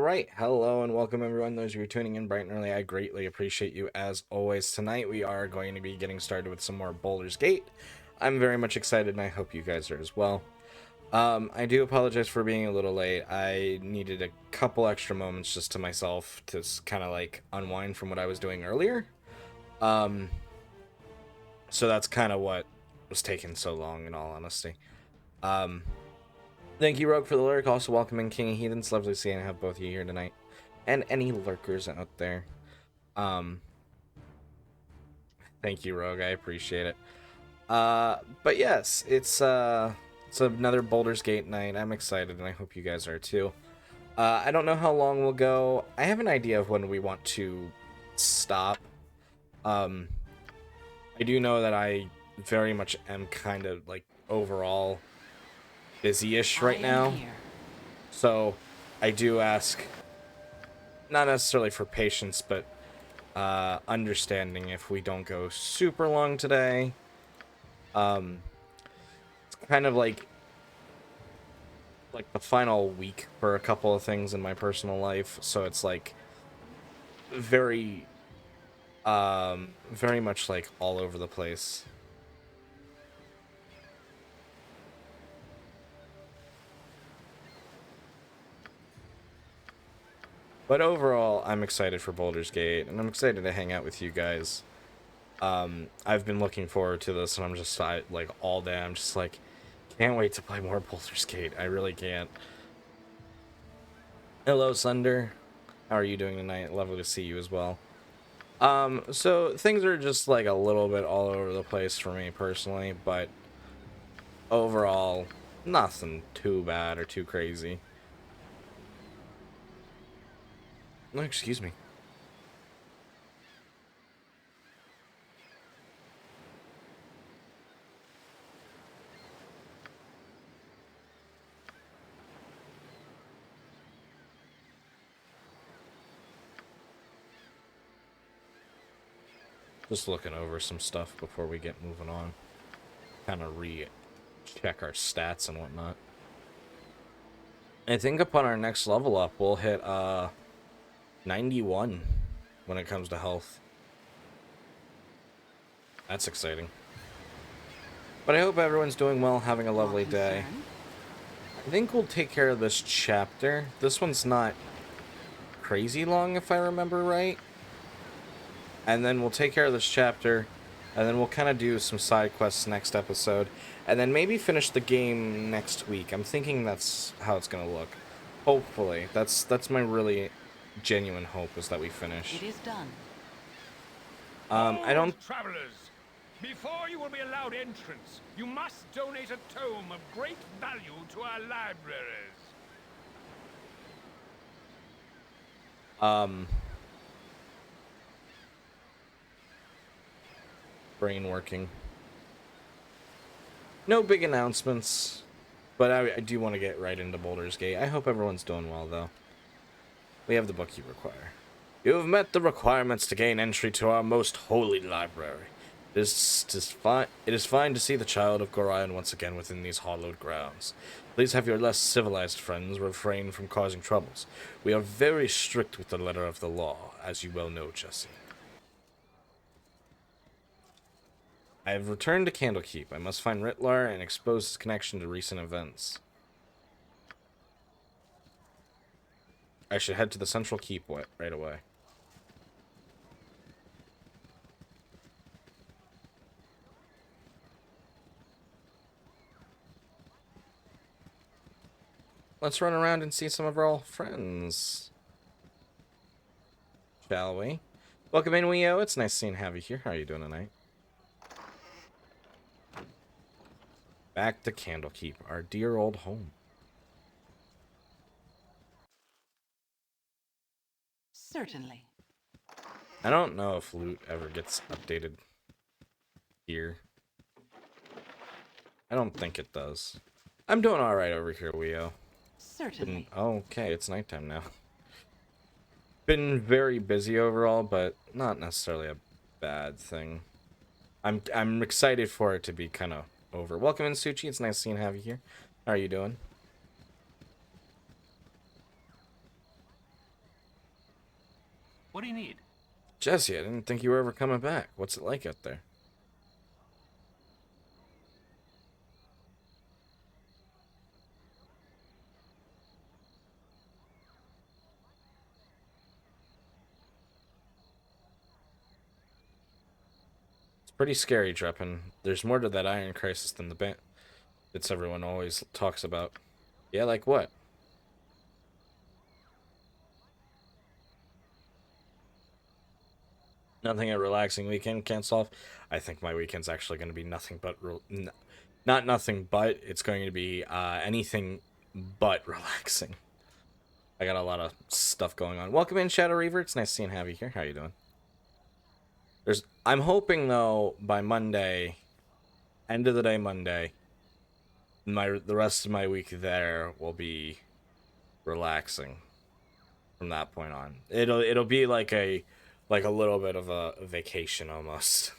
right, hello and welcome everyone. Those of you tuning in bright and early, I greatly appreciate you as always. Tonight we are going to be getting started with some more Baldur's Gate. I'm very much excited and I hope you guys are as well. I do apologize for being a little late. I needed a couple extra moments just to myself to kind of like unwind from what I was doing earlier. So that's kind of what was taking so long in all honesty. Thank you, Rogue, for the lurk. Also, welcoming King of Heathens. Lovely seeing have both of you here tonight, and any lurkers out there. Thank you, Rogue. I appreciate it. But yes, it's another Baldur's Gate night. I'm excited, and I hope you guys are too. I don't know how long we'll go. I have an idea of when we want to stop. I do know that I very much am kind of like overall busy-ish right now. So I do ask, not necessarily for patience, but understanding if we don't go super long today. It's kind of like the final week for a couple of things in my personal life, so it's like very much like all over the place. But overall, I'm excited for Baldur's Gate, and I'm excited to hang out with you guys. I've been looking forward to this, and I'm just like all day. I'm just like, can't wait to play more Baldur's Gate. I really can't. Hello, Sunder. How are you doing tonight? Lovely to see you as well. So things are just like a little bit all over the place for me personally, but overall, nothing too bad or too crazy. No, excuse me. Just looking over some stuff before we get moving on. Kind of check our stats and whatnot. I think upon our next level up, we'll hit 91 when it comes to health. That's exciting. But I hope everyone's doing well, having a lovely day. I think we'll take care of this chapter. This one's not crazy long, if I remember right. And then we'll take care of this chapter, and then we'll kind of do some side quests next episode, and then maybe finish the game next week. I'm thinking that's how it's gonna look. Hopefully, that's my really genuine hope, is that we finish. It is done. I don't. Travelers, before you will be allowed entrance, you must donate a tome of great value to our libraries. Brain working. No big announcements, but I do want to get right into Baldur's Gate. I hope everyone's doing well, though. We have the book you require. You have met the requirements to gain entry to our most holy library. It is fine to see the child of Gorion once again within these hallowed grounds. Please have your less civilized friends refrain from causing troubles. We are very strict with the letter of the law, as you well know, Jesse. I have returned to Candlekeep. I must find Ritlar and expose his connection to recent events. I should head to the central keep right away. Let's run around and see some of our old friends. Shall we? Welcome in, Weo. It's nice seeing have you here. How are you doing tonight? Back to Candlekeep, our dear old home. Certainly. I don't know if loot ever gets updated here. I don't think it does. I'm doing alright over here, Weo. Certainly. Okay, it's nighttime now. Been very busy overall, but not necessarily a bad thing. I'm excited for it to be kind of over. Welcome in, Suchi. It's nice seeing have you here. How are you doing? What do you need? Jesse, I didn't think you were ever coming back. What's it like out there? It's pretty scary, Dreppin. There's more to that iron crisis than the bits everyone always talks about. Yeah, like what? Nothing a relaxing weekend can't solve. I think my weekend's actually going to be nothing but not nothing but. It's going to be anything but relaxing. I got a lot of stuff going on. Welcome in, Shadow Reaver. It's nice seeing have you here. How you doing? I'm hoping though by Monday, end of the day Monday, the rest of my week there will be relaxing. From that point on, it'll be like a little bit of a vacation almost.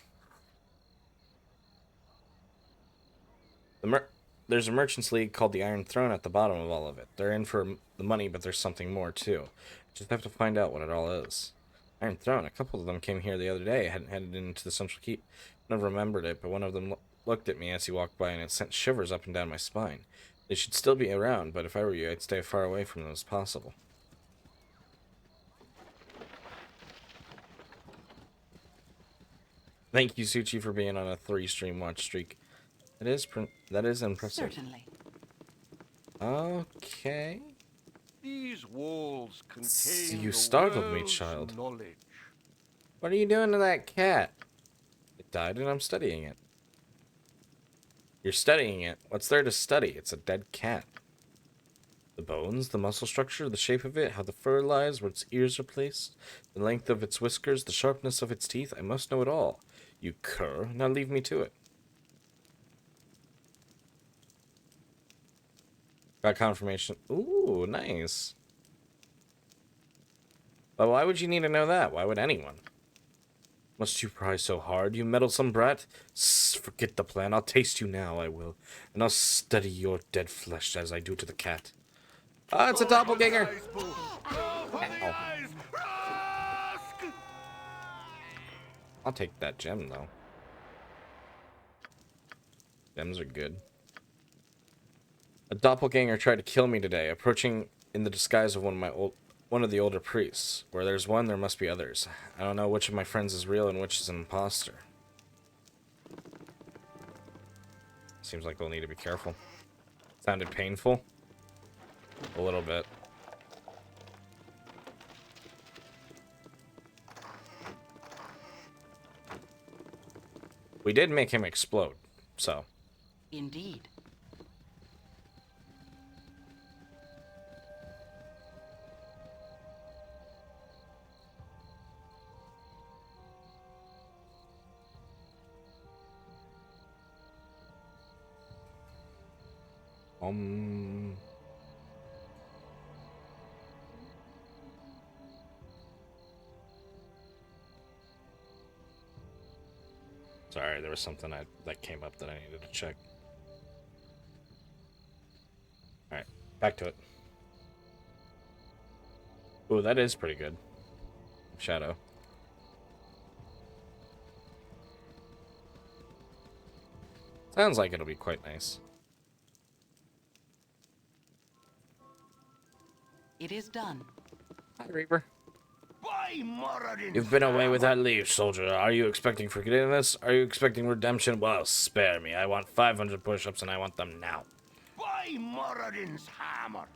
There's a merchants league called the Iron Throne at the bottom of all of it. They're in for the money, but there's something more too. Just have to find out what it all is. Iron Throne. A couple of them came here the other day. Hadn't headed into the Central Keep. Never remembered it, but one of them looked at me as he walked by, and it sent shivers up and down my spine. They should still be around, but if I were you, I'd stay as far away from them as possible. Thank you, Suchi, for being on a 3-stream watch streak. That is impressive. Certainly. Okay. These walls contain You the startled me, world's child. knowledge. What are you doing to that cat? It died and I'm studying it. You're studying it? What's there to study? It's a dead cat. The bones, the muscle structure, the shape of it, how the fur lies, where its ears are placed, the length of its whiskers, the sharpness of its teeth. I must know it all. You cur. Now leave me to it. Got confirmation. Ooh, nice. But why would you need to know that? Why would anyone? Must you pry so hard, you meddlesome brat? Forget the plan. I'll taste you now, I will. And I'll study your dead flesh as I do to the cat. Ah, it's a doppelganger! Ow. I'll take that gem, though. Gems are good. A doppelganger tried to kill me today, approaching in the disguise of one of the older priests. Where there's one, there must be others. I don't know which of my friends is real and which is an imposter. Seems like we'll need to be careful. Sounded painful. A little bit. We did make him explode, so. Indeed. Sorry, there was something that came up that I needed to check. Alright, back to it. Ooh, that is pretty good. Shadow. Sounds like it'll be quite nice. It is done. Hi, Reaper. By Moradin's You've been away hammer. without leave, soldier. Are you expecting forgiveness? Are you expecting redemption? Well, spare me. I want 500 push-ups, and I want them now. By Moradin's hammer.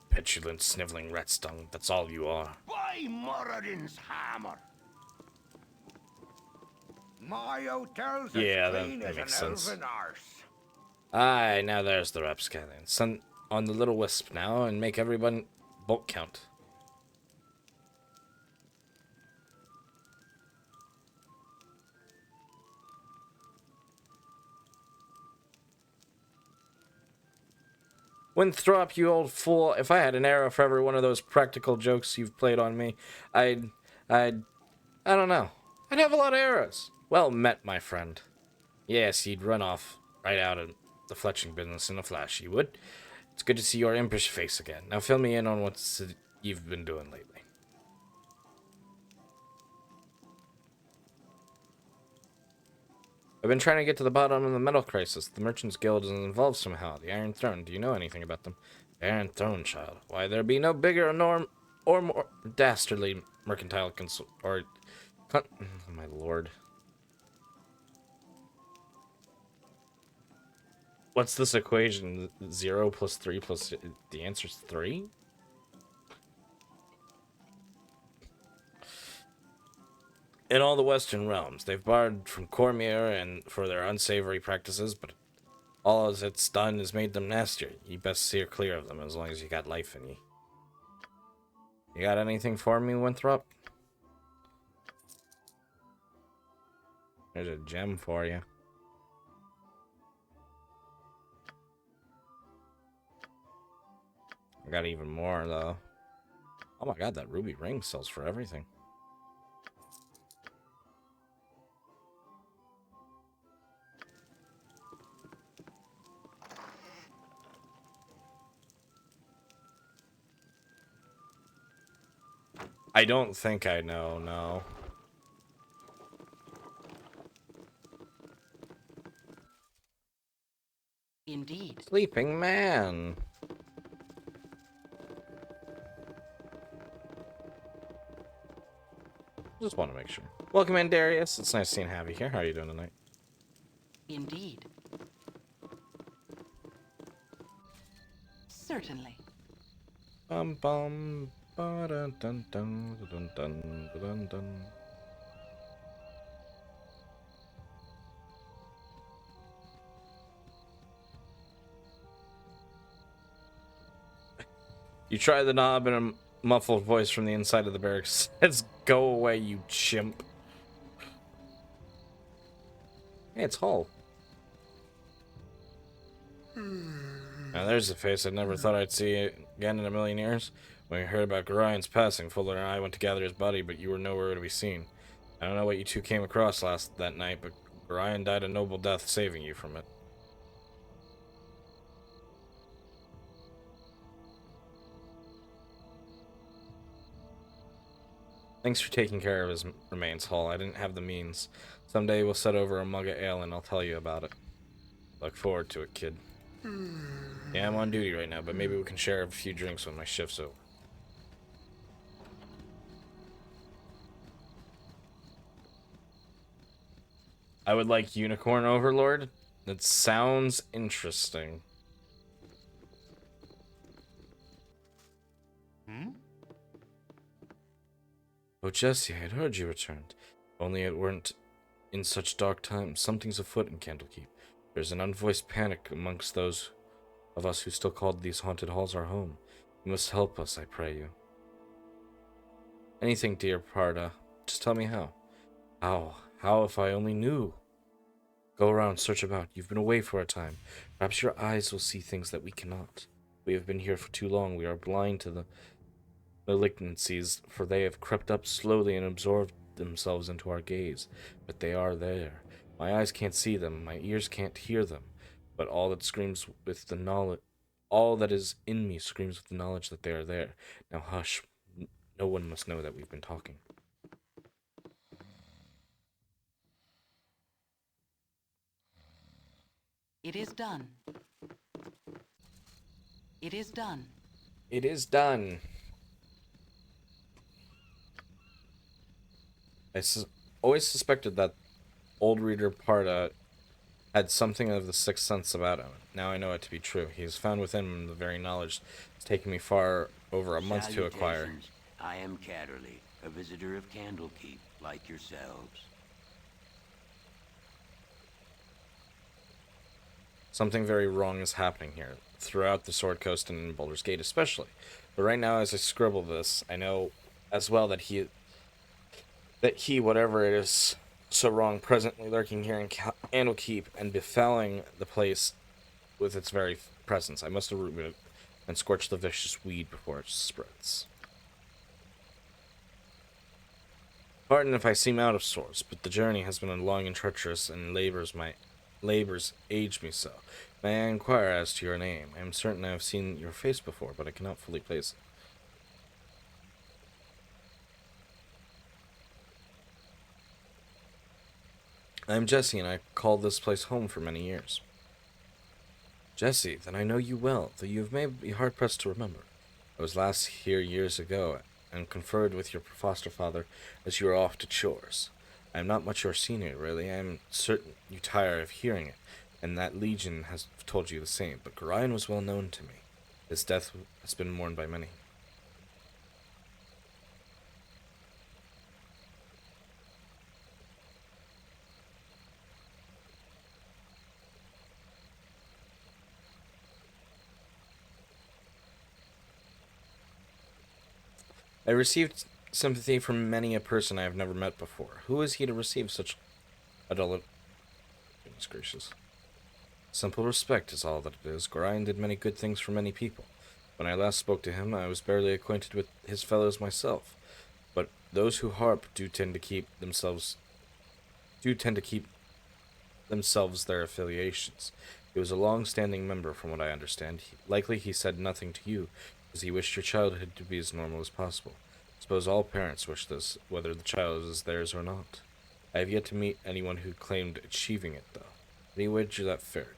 Petulant, sniveling rat stung. That's all you are. By Moradin's hammer. My hotel's Yeah, as that clean as makes an sense. elven arse. Aye, now there's the rapscallion. Send on the little wisp now, and make everyone bulk count. Winthrop, you old fool. If I had an arrow for every one of those practical jokes you've played on me, I don't know. I'd have a lot of arrows. Well met, my friend. Yes, he'd run off right out of the fletching business in a flash, he would. It's good to see your impish face again. Now fill me in on what you've been doing lately. I've been trying to get to the bottom of the metal crisis. The Merchants Guild is involved somehow. The Iron Throne. Do you know anything about them? The Iron Throne, child. Why, there be no bigger or more dastardly mercantile oh, my lord. What's this equation? 0 plus 3 plus... The answer's 3? In all the Western realms, they've borrowed from Cormier and for their unsavory practices, but all as it's done is made them nastier. You best steer clear of them as long as you got life in you. You got anything for me, Winthrop? There's a gem for you. I got even more, though. Oh my god, that ruby ring sells for everything. I don't think I know, no. Indeed. Sleeping man. Just want to make sure. Welcome in, Darius. It's nice seeing Javi here. How are you doing tonight? Indeed. Certainly. Bum bum ba dun dun dun dun dun dun dun. You try the knob and a muffled voice from the inside of the barracks says, "Go away, you chimp." Hey, it's Hull. Now there's a face I never thought I'd see again in a million years. When we heard about Garion's passing, Fuller and I went to gather his body, but you were nowhere to be seen. I don't know what you two came across that night, but Garion died a noble death saving you from it. Thanks for taking care of his remains, Hull. I didn't have the means. Someday we'll set over a mug of ale and I'll tell you about it. Look forward to it, kid. Yeah, I'm on duty right now, but maybe we can share a few drinks when my shift's over. I would like Unicorn Overlord. That sounds interesting. Oh, Jesse, I had heard you returned. Only it weren't in such dark times. Something's afoot in Candlekeep. There's an unvoiced panic amongst those of us who still called these haunted halls our home. You must help us, I pray you. Anything, dear Parda. Just tell me how. How if I only knew? Go around, search about. You've been away for a time. Perhaps your eyes will see things that we cannot. We have been here for too long. We are blind to the malignancies, for they have crept up slowly and absorbed themselves into our gaze. But they are there. My eyes can't see them, my ears can't hear them, but all that is in me screams with the knowledge that they are there. Now hush. No one must know that we've been talking. It is done. It is done. It is done. I always suspected that old reader Parda had something of the sixth sense about him. Now I know it to be true. He has found within him the very knowledge it's taken me far over a month to acquire. Salutations. I am Catterley, a visitor of Candlekeep, like yourselves. Something very wrong is happening here, throughout the Sword Coast and in Baldur's Gate especially. But right now, as I scribble this, I know as well that he, whatever it is so wrong, presently lurking here in Candlekeep and befouling the place with its very presence. I must uproot it and scorch the vicious weed before it spreads. Pardon if I seem out of sorts, but the journey has been long and treacherous, and labors age me so. May I inquire as to your name? I am certain I have seen your face before, but I cannot fully place it. I'm Jesse, and I called this place home for many years. Jesse, then I know you well, though you may be hard-pressed to remember. I was last here years ago, and conferred with your foster father as you were off to chores. I am not much your senior, really. I am certain you tire of hearing it, and that Legion has told you the same, but Gorion was well known to me. His death has been mourned by many. I received sympathy from many a person I have never met before. Who is he to receive such adult? Goodness gracious. Simple respect is all that it is. Gorion did many good things for many people. When I last spoke to him, I was barely acquainted with his fellows myself. But those who harp do tend to keep themselves their affiliations. He was a long-standing member, from what I understand. Likely he said nothing to you, because he wished your childhood to be as normal as possible. I suppose all parents wish this, whether the child is theirs or not. I have yet to meet anyone who claimed achieving it, though. Any wager that fared.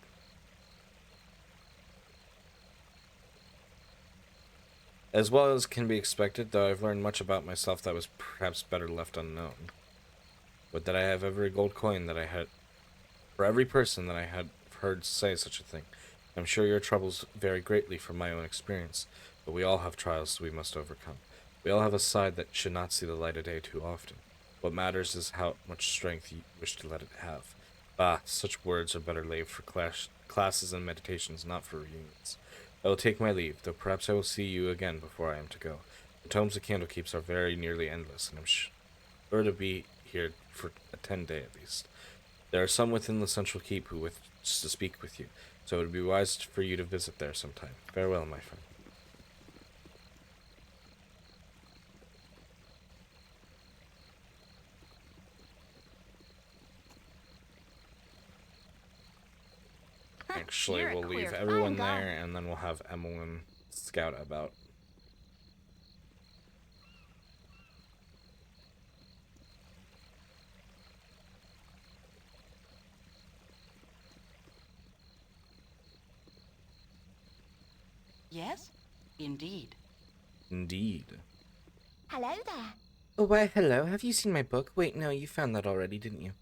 As well as can be expected, though I've learned much about myself that was perhaps better left unknown. But that I have every gold coin that I had, for every person that I had heard say such a thing. I'm sure your troubles vary greatly from my own experience, but we all have trials we must overcome. We all have a side that should not see the light of day too often. What matters is how much strength you wish to let it have. Ah, such words are better laid for classes and meditations, not for reunions. I will take my leave, though perhaps I will see you again before I am to go. The tomes of Candlekeeps are very nearly endless, and I'm sure to be here for a 10-day at least. There are some within the central keep who wish to speak with you, so it would be wise for you to visit there sometime. Farewell, my friend. Actually, You're a we'll leave queer everyone fine guy. there, and then we'll have Emmeline scout about. Yes? Indeed. Indeed. Hello there. Oh, why, hello. Have you seen my book? Wait, no, you found that already, didn't you?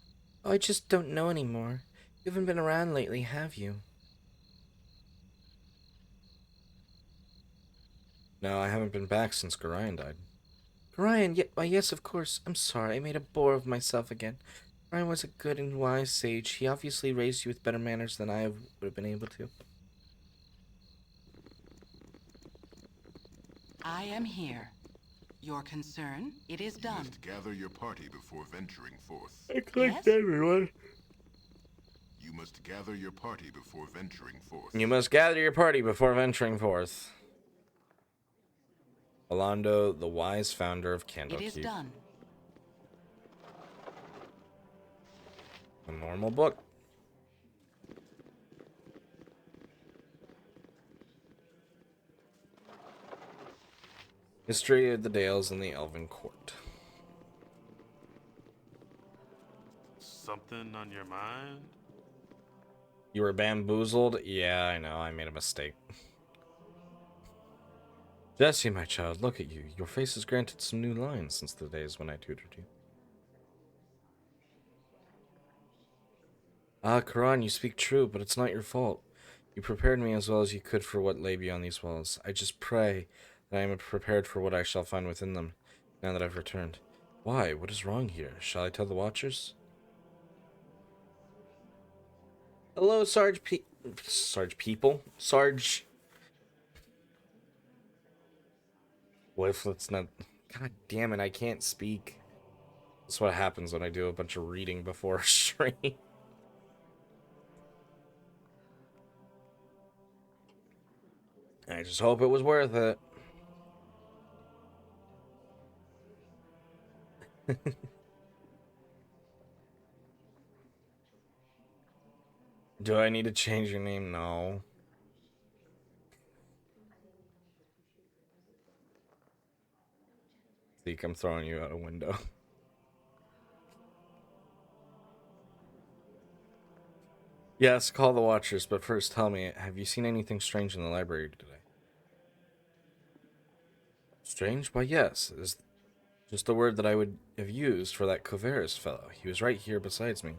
Oh, I just don't know anymore. You haven't been around lately, have you? No, I haven't been back since Gorion died. Gorion, why, yes, of course. I'm sorry, I made a bore of myself again. Gorion was a good and wise sage. He obviously raised you with better manners than I would have been able to. I am here. Your concern, it is You done. must gather your party before venturing forth. I Yes? clicked everyone. You must gather your party before venturing forth. You must gather your party before venturing forth. Alondo, the wise founder of It is Candlekeep. done. A normal book. History of the Dales and the Elven Court. Something on your mind? You were bamboozled? Yeah, I know. I made a mistake. Jesse, my child, look at you. Your face has granted some new lines since the days when I tutored you. Ah, Karan, you speak true, but it's not your fault. You prepared me as well as you could for what lay beyond these walls. I just pray that I am prepared for what I shall find within them, now that I've returned. Why? What is wrong here? Shall I tell the Watchers? Hello, Sarge people? Sarge... What if it's not... God damn it, I can't speak. That's what happens when I do a bunch of reading before a stream. I just hope it was worth it. Do I need to change your name? No. Zeke, I'm throwing you out a window. Yes, call the Watchers, but first tell me, have you seen anything strange in the library today? Strange? Why, yes. Is just the word that I would have used for that Coveris fellow. He was right here beside me,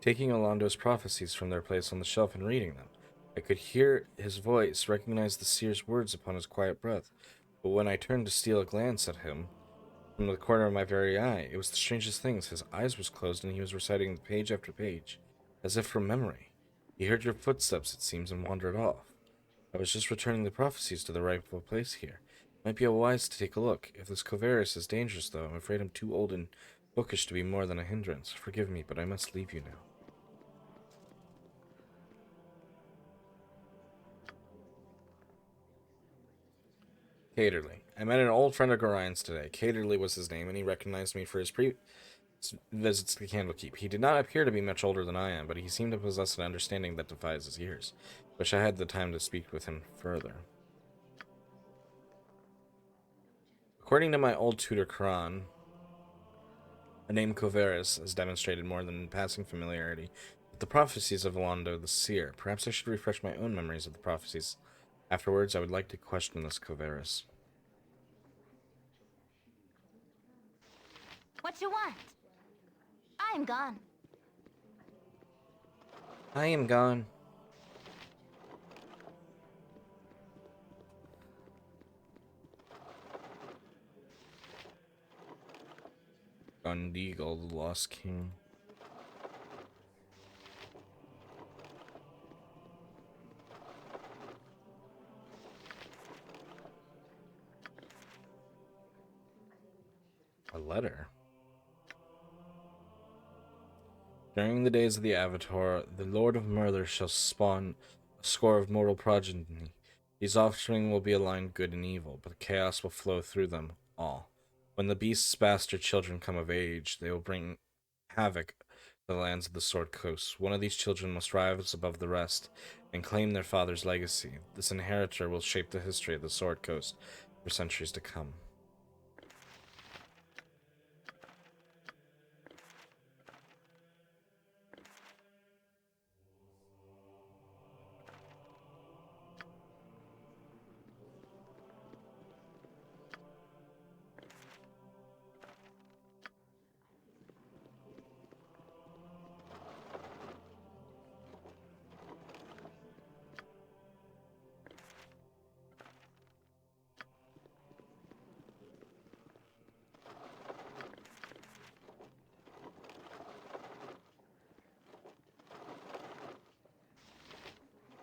taking Orlando's prophecies from their place on the shelf and reading them. I could hear his voice, recognize the seer's words upon his quiet breath, but when I turned to steal a glance at him from the corner of my very eye, it was the strangest things. His eyes was closed and he was reciting page after page, as if from memory. He heard your footsteps, it seems, and wandered off. I was just returning the prophecies to the rightful place here. Might be wise to take a look. If this Coverus is dangerous, though, I'm afraid I'm too old and bookish to be more than a hindrance. Forgive me, but I must leave you now. Caterly. I met an old friend of Gorine's today. Caterly was his name, and he recognized me for his visits to the Candlekeep. He did not appear to be much older than I am, but he seemed to possess an understanding that defies his years. Wish I had the time to speak with him further. According to my old tutor Kran, the name Coverus has demonstrated more than passing familiarity with the prophecies of Londo the Seer. Perhaps I should refresh my own memories of the prophecies. Afterwards, I would like to question this Coverus. What you want? I am gone. I am gone. Gundeagle, the Lost King. A letter. During the days of the Avatar, the Lord of Murder shall spawn a score of mortal progeny. These offspring will be aligned good and evil, but chaos will flow through them all. When the beast's bastard children come of age, they will bring havoc to the lands of the Sword Coast. One of these children must rise above the rest and claim their father's legacy. This inheritor will shape the history of the Sword Coast for centuries to come.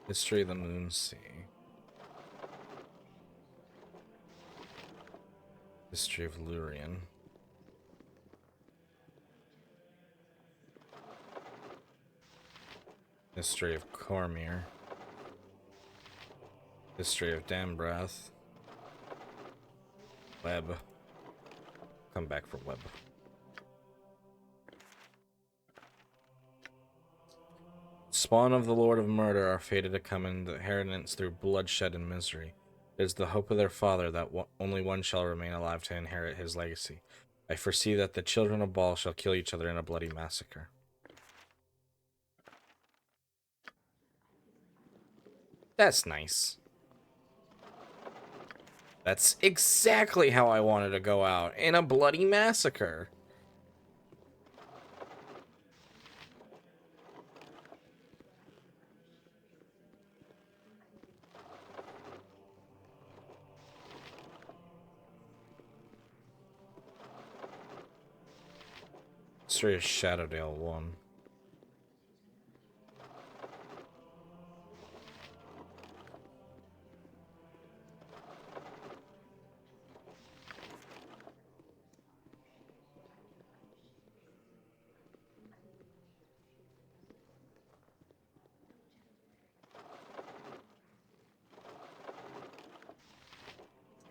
History of the Moon Sea. History of Lurien. History of Cormyr. History of Dambrath. Web. Come back for Web. Spawn of the Lord of Murder are fated to come in the inheritance through bloodshed and misery. It is the hope of their father that only one shall remain alive to inherit his legacy. I foresee that the children of Baal shall kill each other in a bloody massacre. That's nice. That's exactly how I wanted to go out, in a bloody massacre. History of Shadowdale 1.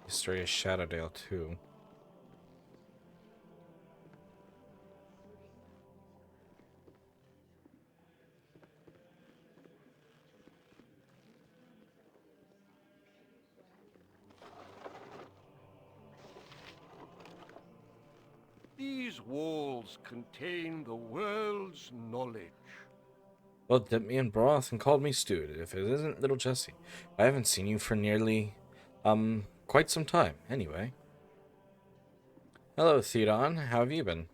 History of Shadowdale 2. These walls contain the world's knowledge. Well, dipped me in broth and called me stewed. If it isn't little Jessie. I haven't seen you for nearly, quite some time. Anyway. Hello, Theodon. How have you been?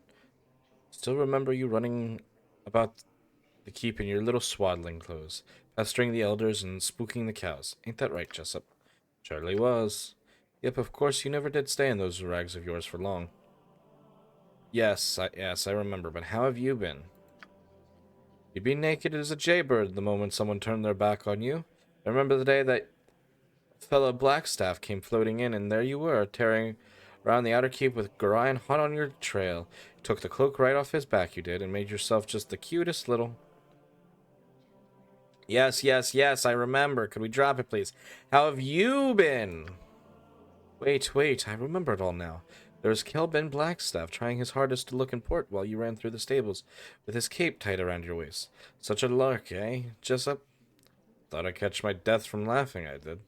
Still remember you running about the keep in your little swaddling clothes, pestering the elders and spooking the cows. Ain't that right, Jessup? Surely was. Yep, of course you never did stay in those rags of yours for long. Yes, I remember, but how have you been? You'd be naked as a jaybird the moment someone turned their back on you. I remember the day that fellow Blackstaff came floating in, and there you were, tearing around the outer keep with Gorion hot on your trail. You took the cloak right off his back, you did, and made yourself just the cutest little... Yes, I remember. Could we drop it, please? How have you been? Wait, I remember it all now. There was Kelben Blackstaff trying his hardest to look in port while you ran through the stables with his cape tied around your waist. Such a lark, eh? Jessup? Thought I'd catch my death from laughing, I did.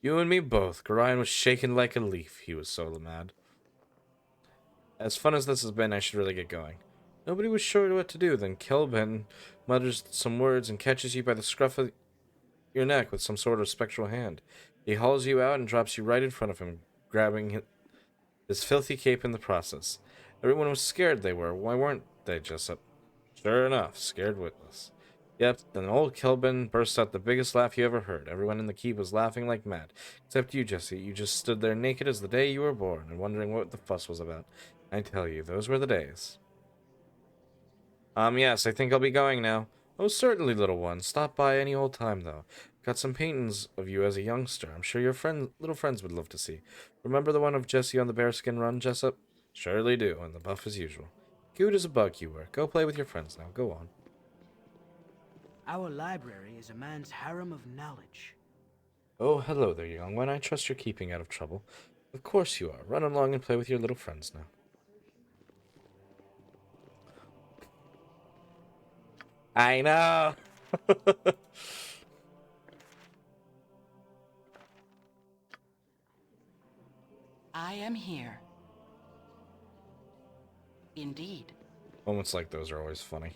You and me both. Gorion was shaken like a leaf. He was so mad. As fun as this has been, I should really get going. Nobody was sure what to do. Then Kelben mutters some words and catches you by the scruff of your neck with some sort of spectral hand. He hauls you out and drops you right in front of him, grabbing his filthy cape in the process. Everyone was scared, they were. Why weren't they, Jessup? Sure enough, scared witless. Yep, then old Kelben burst out the biggest laugh you ever heard. Everyone in the keep was laughing like mad. Except you, Jesse. You just stood there naked as the day you were born and wondering what the fuss was about. I tell you, those were the days. Yes, I think I'll be going now. Oh, certainly, little one. Stop by any old time, though. Got some paintings of you as a youngster. I'm sure your little friends would love to see. Remember the one of Jesse on the bearskin run, Jessup? Surely do, and the buff as usual. Cute as a bug you were. Go play with your friends now. Go on. Our library is a man's harem of knowledge. Oh, hello there, young one. I trust you're keeping out of trouble. Of course you are. Run along and play with your little friends now. I know. I am here. Indeed. Moments like those are always funny.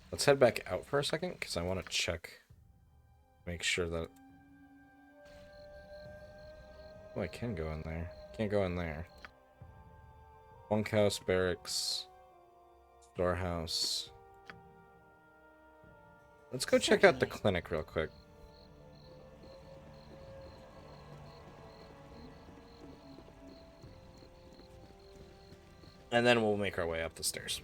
Let's head back out for a second, because I want to check. Make sure that... Oh, I can go in there. Can't go in there. Bunkhouse, barracks, storehouse. Let's go check out the clinic real quick. And then we'll make our way up the stairs.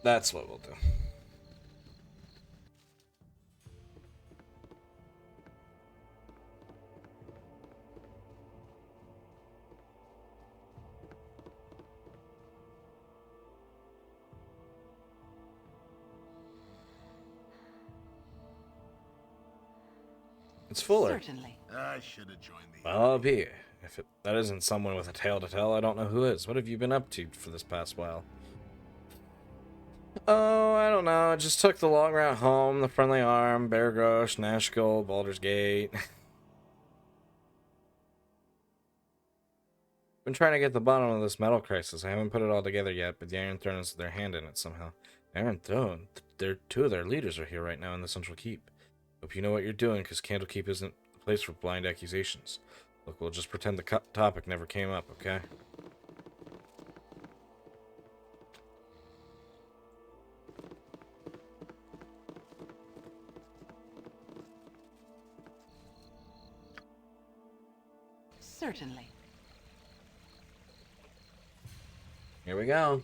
That's what we'll do. It's fuller. Certainly. I should have joined the... Well, I'll be. If that isn't someone with a tale to tell, I don't know who is. What have you been up to for this past while? Oh, I don't know. I just took the long route home, the Friendly Arm, Bear Grosh, Nashville, Baldur's Gate. Been trying to get the bottom of this metal crisis. I haven't put it all together yet, but the Iron Throne has their hand in it somehow. Iron Throne? Two of their leaders are here right now in the Central Keep. Hope you know what you're doing, because Candlekeep isn't the place for blind accusations. Look, we'll just pretend the topic never came up, okay? Certainly. Here we go.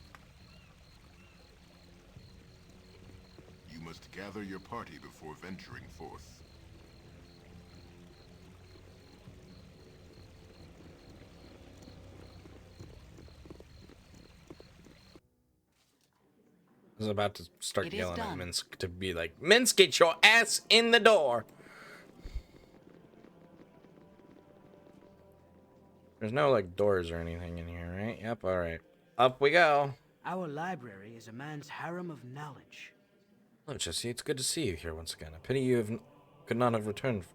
You must gather your party before venturing forth. I was about to start It is yelling at done. Minsk to be like, Minsk, get your ass in the door! There's no, like, doors or anything in here, right? Yep, alright. Up we go! Our library is a man's harem of knowledge. Hello, Jesse. It's good to see you here once again. A pity you could not have returned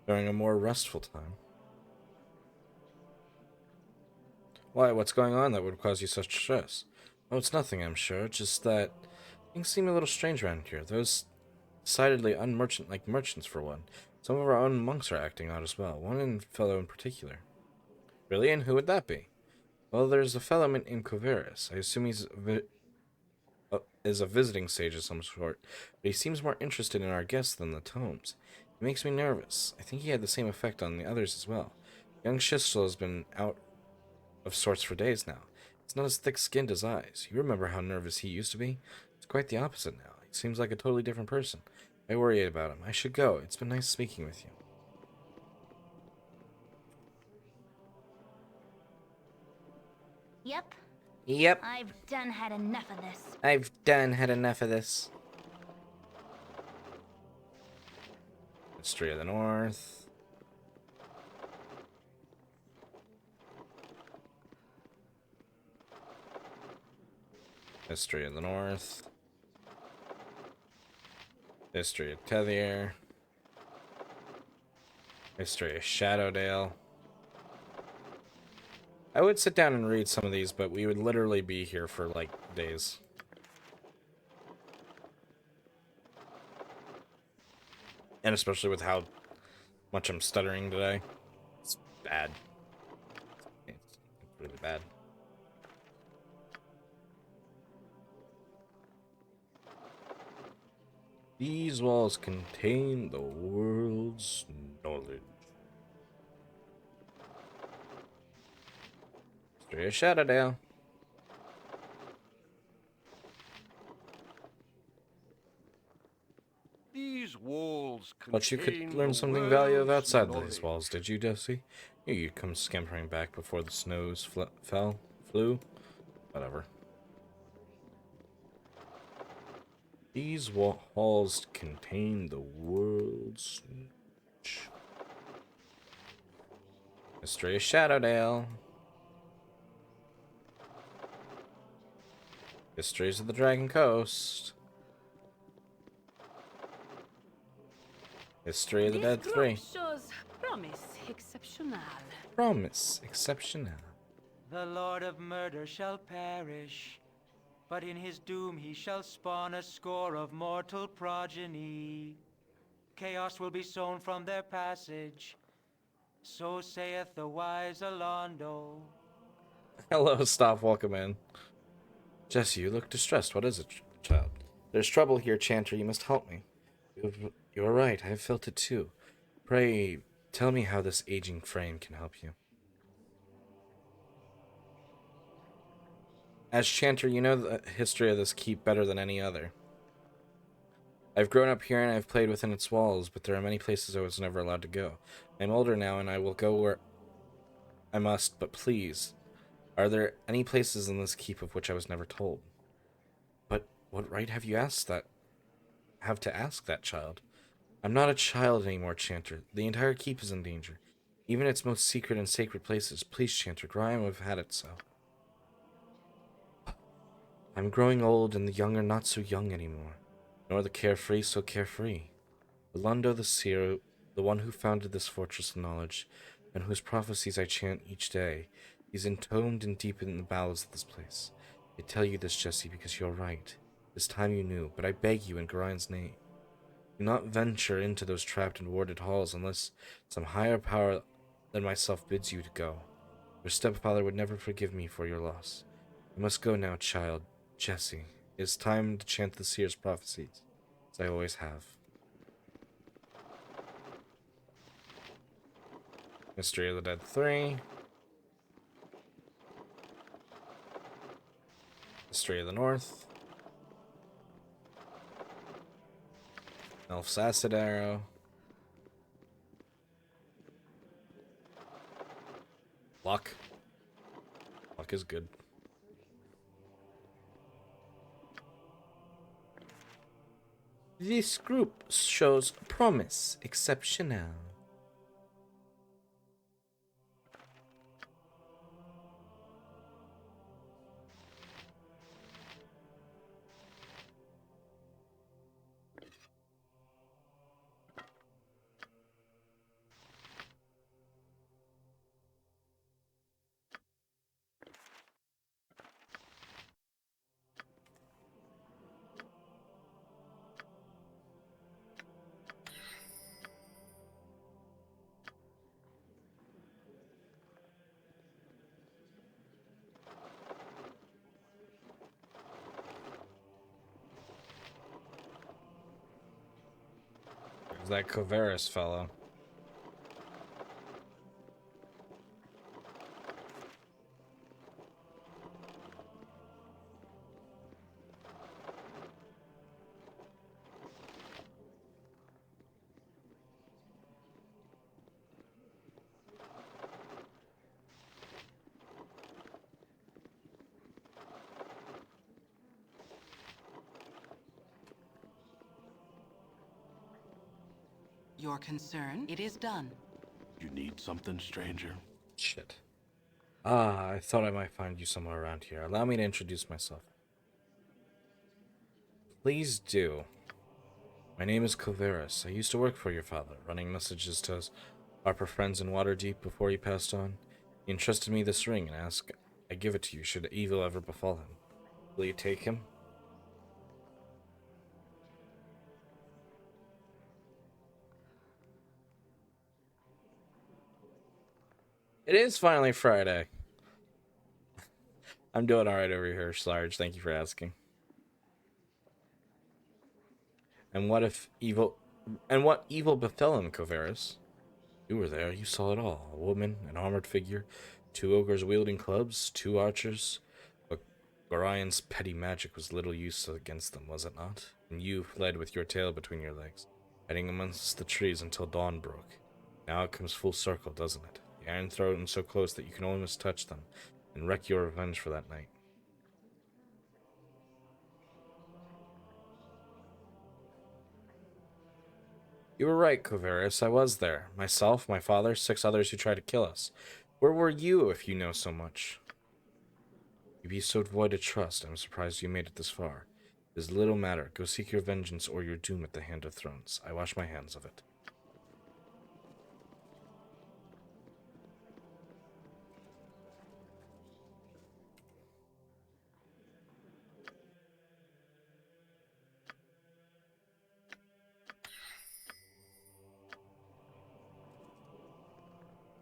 during a more restful time. Why, what's going on that would cause you such stress? Oh, it's nothing, I'm sure. Just that things seem a little strange around here. Those decidedly unmerchant-like merchants, for one. Some of our own monks are acting odd as well. Fellow in particular. Really? And who would that be? Well, there's a fellow in Coveris. I assume is a visiting sage of some sort, but he seems more interested in our guests than the tomes. It makes me nervous. I think he had the same effect on the others as well. Young Shistel has been out of sorts for days now. He's not as thick-skinned as eyes. You remember how nervous he used to be? It's quite the opposite now. He seems like a totally different person. I worry about him. I should go. It's been nice speaking with you. Yep, Yep. I've done had enough of this. I've done had enough of this. History of the North. History of the North. History of Tethier. History of Shadowdale. I would sit down and read some of these, but we would literally be here for, like, days. And especially with how much I'm stuttering today. It's bad. It's really bad. These walls contain the world's knowledge. History of Shadowdale. These walls But you could learn something valuable outside these walls, did you, Jesse? Knew you'd come scampering back before the snows flew. Whatever. These halls contain the world's knowledge. History of Shadowdale. Histories of the Dragon Coast. History of the Dead 3. Shows promise exceptional. Promise exceptional. The Lord of Murder shall perish, but in his doom he shall spawn a score of mortal progeny. Chaos will be sown from their passage, so saith the wise Alondo. Hello, stop, welcome in. Jesse, you look distressed. What is it, child? There's trouble here, Chanter. You must help me. You're right. I've felt it too. Pray, tell me how this aging frame can help you. As Chanter, you know the history of this keep better than any other. I've grown up here and I've played within its walls, but there are many places I was never allowed to go. I'm older now and I will go where I must, but please, are there any places in this keep of which I was never told? But what right have you to ask that, child? I'm not a child anymore, Chanter. The entire keep is in danger. Even its most secret and sacred places. Please, Chanter, Graham have had it so. I'm growing old, and the young are not so young anymore, nor the carefree so carefree. Alondo the seer, the one who founded this fortress of knowledge, and whose prophecies I chant each day, he's entombed and deep in the bowels of this place. I tell you this, Jesse, because you're right. This time you knew, but I beg you in Gorine's name, do not venture into those trapped and warded halls unless some higher power than myself bids you to go. Your stepfather would never forgive me for your loss. I must go now, child. Jesse, it is time to chant the seer's prophecies, as I always have. History of the Dead 3. History of the North. Elf's Acid Arrow. Luck. Luck is good. This group shows promise exceptional. that Covaris fellow. Your concern, it is done. You need something, stranger? Shit. Ah, I thought I might find you somewhere around here. Allow me to introduce myself. Please do. My name is Covaris. I used to work for your father, running messages to our friends in Waterdeep before he passed on. He entrusted me this ring and asked I give it to you should evil ever befall him. Will you take him? It is finally Friday. I'm doing alright over here, Sarge. Thank you for asking. And what evil befell him, Covaris? You were there, you saw it all. A woman, an armored figure, 2 ogres wielding clubs, 2 archers. But Gorion's petty magic was little use against them, was it not? And you fled with your tail between your legs, hiding amongst the trees until dawn broke. Now it comes full circle, doesn't it? The Iron Throne so close that you can almost touch them, and wreak your revenge for that night. You were right, Covaris. I was there. Myself, my father, 6 others who tried to kill us. Where were you, if you know so much? You be so devoid of trust, I'm surprised you made it this far. It is little matter. Go seek your vengeance or your doom at the Hand of Thrones. I wash my hands of it.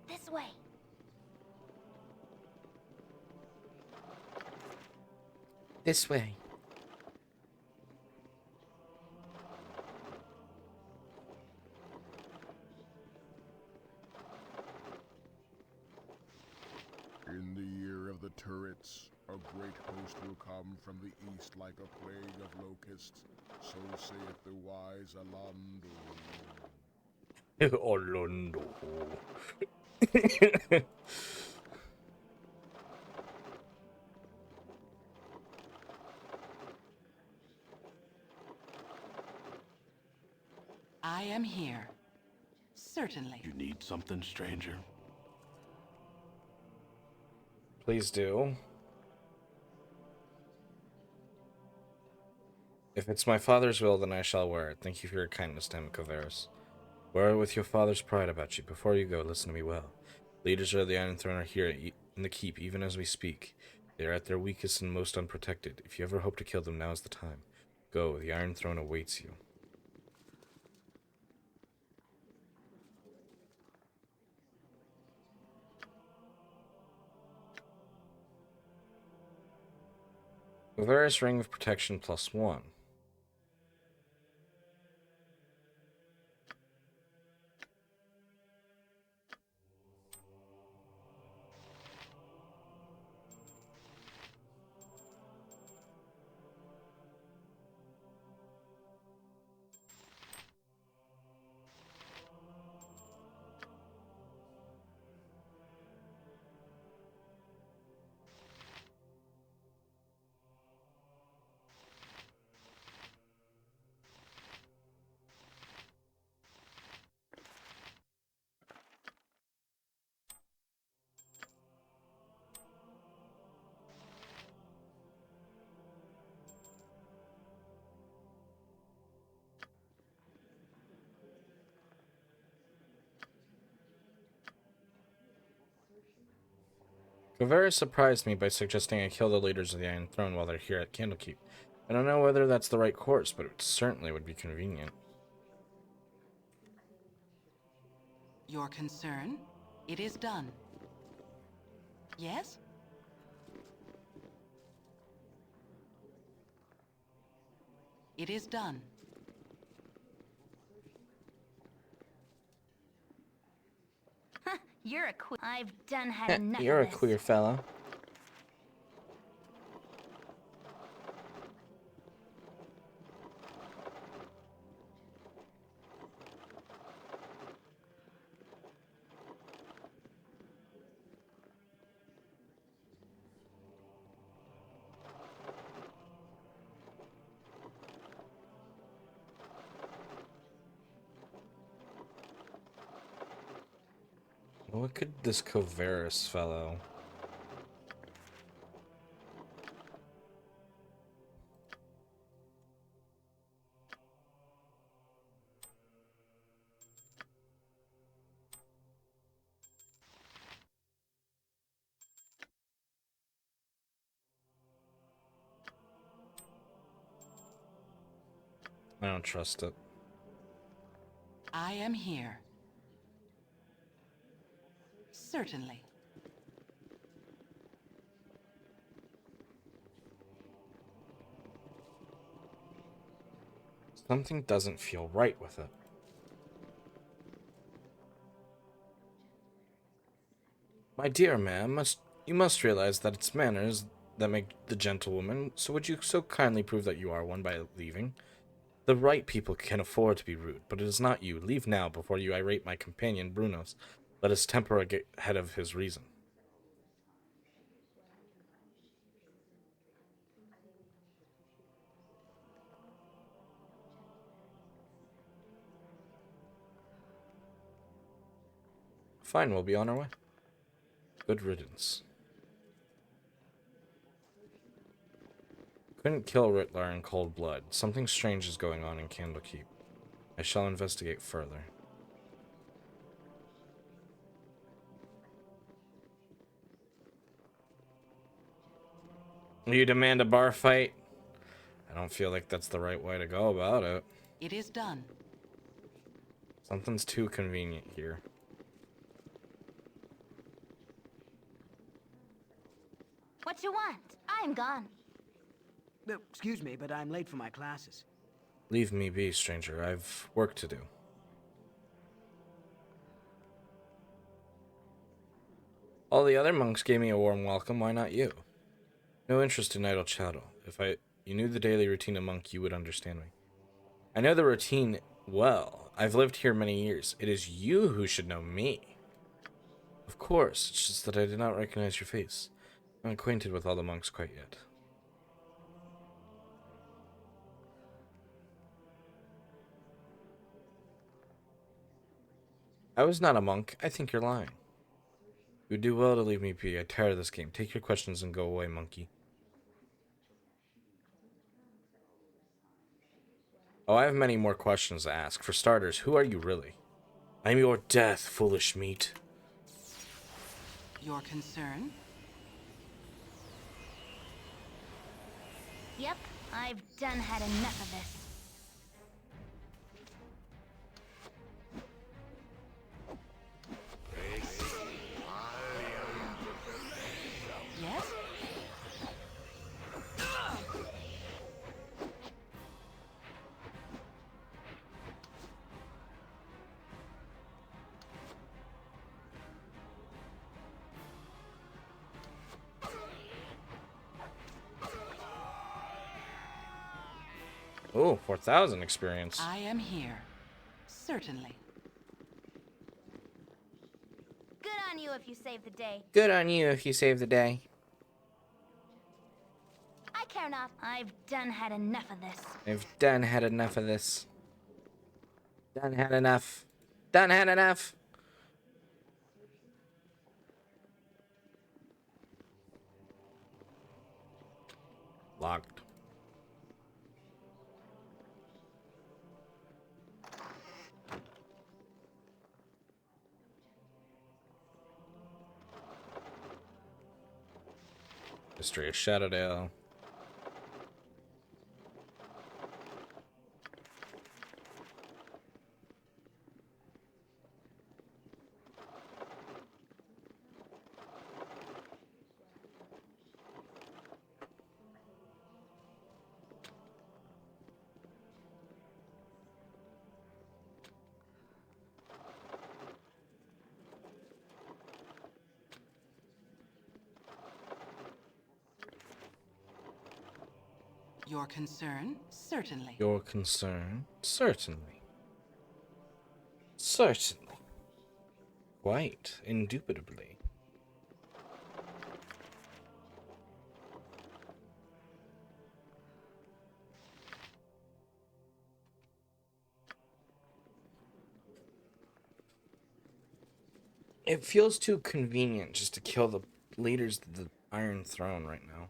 This way. This way. In the year of the turrets, a great host will come from the east like a plague of locusts. So saith the wise Alando. Orlando. I am here. Certainly. You need something, stranger? Please do. If it's my father's will, then I shall wear it. Thank you for your kindness to him, Covaris. Wear it with your father's pride about you. Before you go, listen to me well. Leaders of the Iron Throne are here in the keep, even as we speak. They are at their weakest and most unprotected. If you ever hope to kill them, now is the time. Go, the Iron Throne awaits you. Covaris Ring of Protection +1. Covaris surprised me by suggesting I kill the leaders of the Iron Throne while they're here at Candlekeep. I don't know whether that's the right course, but it certainly would be convenient. Your concern, it is done. Yes? It is done. You're a queer. I've done had enough You're of a this. queer fella. What could this Coverus fellow? I don't trust it. I am here. Certainly. Something doesn't feel right with it. My dear ma'am, you must realize that it's manners that make the gentlewoman, so would you so kindly prove that you are one by leaving? The right people can afford to be rude, but it is not you. Leave now before you irate my companion, Brunos. Let his temper get ahead of his reason. Fine, we'll be on our way. Good riddance. Couldn't kill Rittler in cold blood. Something strange is going on in Candlekeep. I shall investigate further. You demand a bar fight? I don't feel like that's the right way to go about it. It is done. Something's too convenient here. What you want? I'm gone. Excuse me, but I'm late for my classes. Leave me be, stranger. I've work to do. All the other monks gave me a warm welcome. Why not you? No interest in idle chattel. If you knew the daily routine of monk, you would understand me. I know the routine well. I've lived here many years. It is you who should know me. Of course, it's just that I did not recognize your face. I'm acquainted with all the monks quite yet. I was not a monk. I think you're lying. You would do well to leave me be. I tire of this game. Take your questions and go away, monkey. Oh, I have many more questions to ask. For starters, who are you really? I am your death, foolish meat. Your concern? Yep, I've done had enough of this. Yes? Oh, 4,000 experience. I am here. Certainly. Good on you if you save the day. Good on you if you save the day. I care not. I've done had enough of this. I've done had enough of this. Done had enough. Done had enough. Locked. History of Shadowdale. Your concern? Certainly. Your concern? Certainly. Certainly. Quite indubitably. It feels too convenient just to kill the leaders of the Iron Throne right now.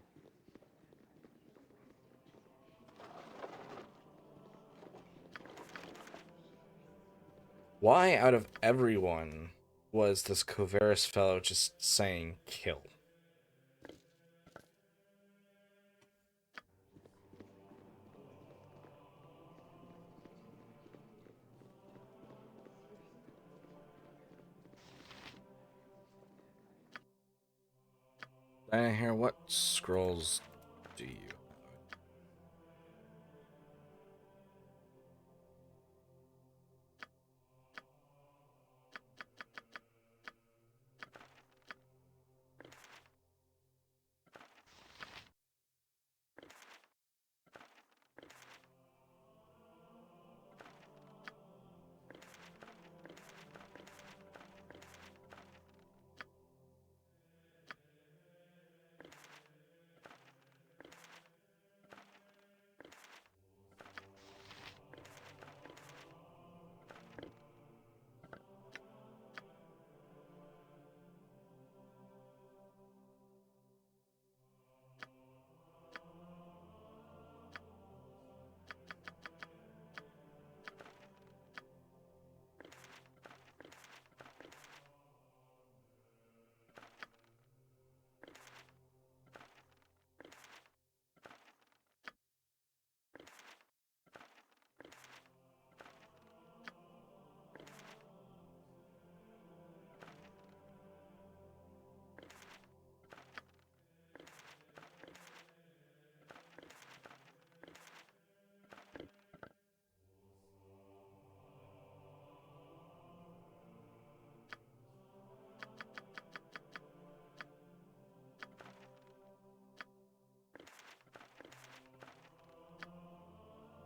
Why, out of everyone, was this Coverus fellow just saying kill? I hear, what scrolls do you have?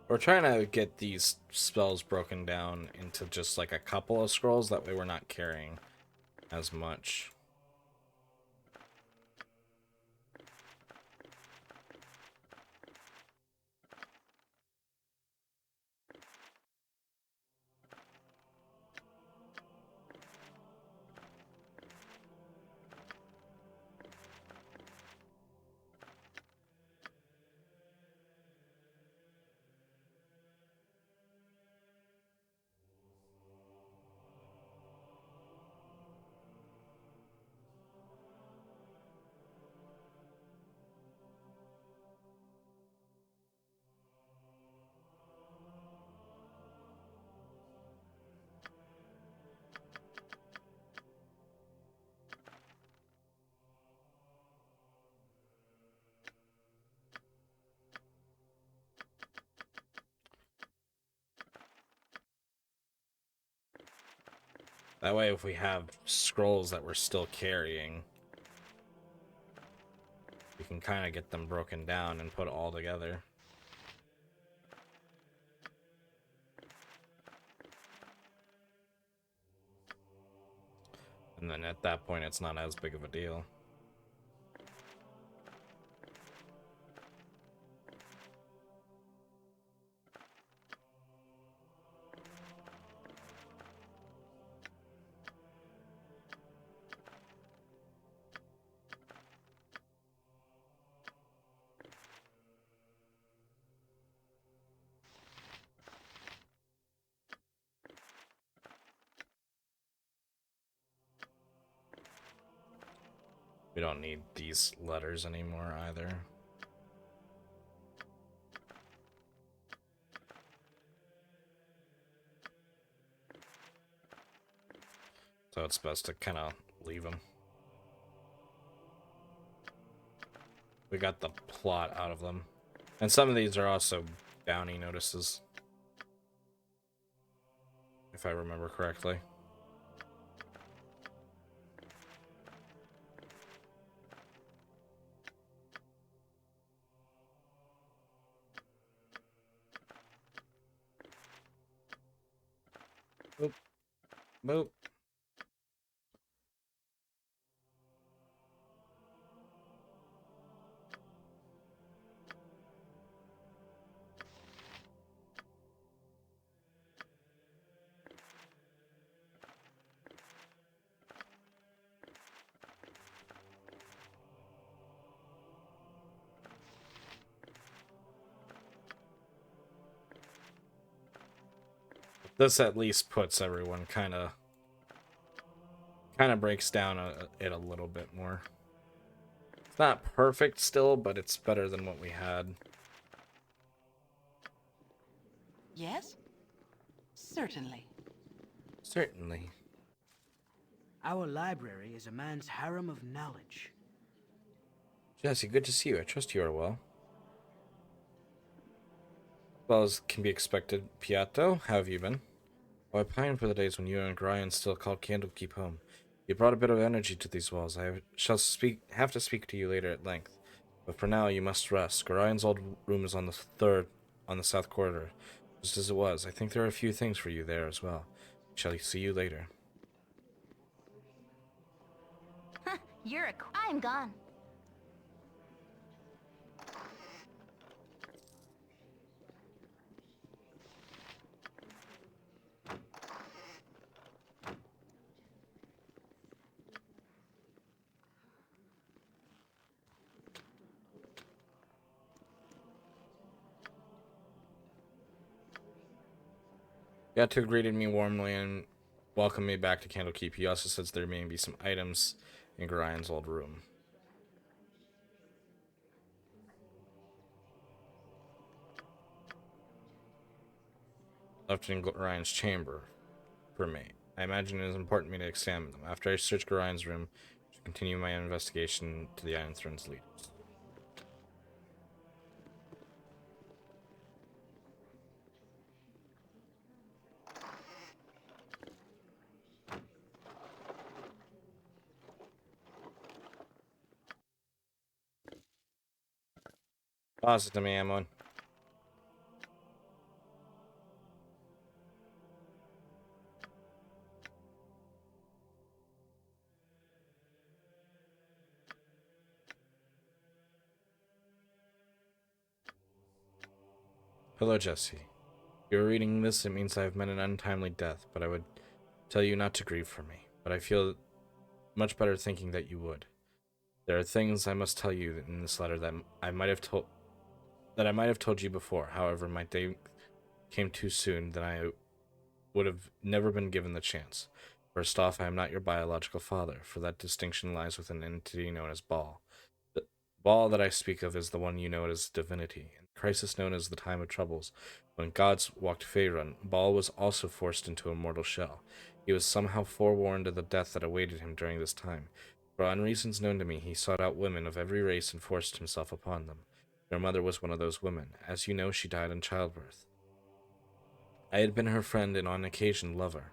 We're trying to get these spells broken down into just like a couple of scrolls, that way we're not carrying as much. That way, if we have scrolls that we're still carrying, we can kind of get them broken down and put all together. And then at that point, it's not as big of a deal. We don't need these letters anymore either. So it's best to kind of leave them. We got the plot out of them. And some of these are also bounty notices, if I remember correctly. Boop. Boop. This at least puts everyone kind of breaks down it a little bit more. It's not perfect still, but it's better than what we had. Yes? Certainly. Certainly. Our library is a man's harem of knowledge. Jesse, good to see you. I trust you are well. Well as can be expected, Piatto, how have you been? Oh, I pine for the days when you and Grian still called Candlekeep home. You brought a bit of energy to these walls. I shall have to speak to you later at length. But for now, you must rest. Grian's old room is on the south corridor, just as it was. I think there are a few things for you there as well. Shall see you later. You're I'm gone. Yato greeted me warmly and welcomed me back to Candlekeep. He also says there may be some items in Grian's old room. Left in Grian's chamber for me. I imagine it is important for me to examine them. After I search Grian's room, I shall continue my investigation to the Iron Throne's leaders. Toss it to me, Amon. Hello, Jesse. If you are reading this, it means I have met an untimely death, but I would tell you not to grieve for me. But I feel much better thinking that you would. There are things I must tell you in this letter that I might have told you before. However, my day came too soon that I would have never been given the chance. First off, I am not your biological father, for that distinction lies with an entity known as Baal. The Baal that I speak of is the one you know as divinity. In the crisis known as the Time of Troubles, when gods walked Faerun, Baal was also forced into a mortal shell. He was somehow forewarned of the death that awaited him during this time. For unreasons known to me, he sought out women of every race and forced himself upon them. Your mother was one of those women. As you know, she died in childbirth. I had been her friend and on occasion lover.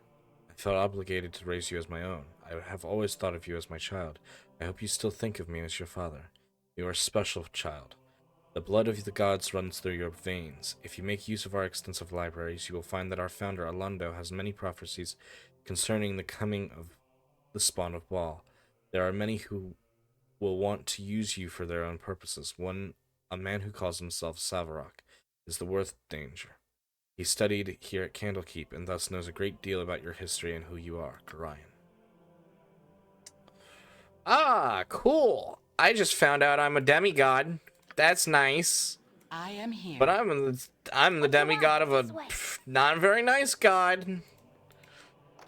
I felt obligated to raise you as my own. I have always thought of you as my child. I hope you still think of me as your father. You are a special child. The blood of the gods runs through your veins. If you make use of our extensive libraries, you will find that our founder, Alondo, has many prophecies concerning the coming of the spawn of Baal. There are many who will want to use you for their own purposes. A man who calls himself Savarok, is the worth danger. He studied here at Candlekeep and thus knows a great deal about your history and who you are, Grian. Ah, cool. I just found out I'm a demigod. That's nice. I am here. But I'm the demigod of a not very nice god.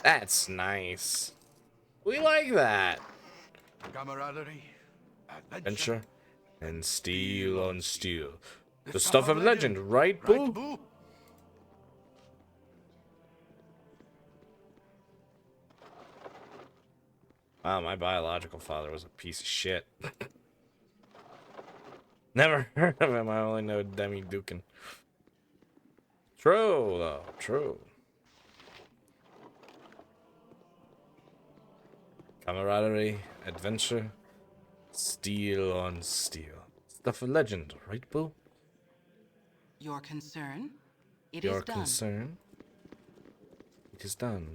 That's nice. We like that. Camaraderie, Adventure, and steel on steel. The stuff of legend, right, Boo? Wow, my biological father was a piece of shit. Never heard of him. I only know Demi Dukin. True, though. True. Camaraderie, adventure, steel on steel. Stuff of legend, right, Boo? Your concern? It Your is done. concern? It It is done.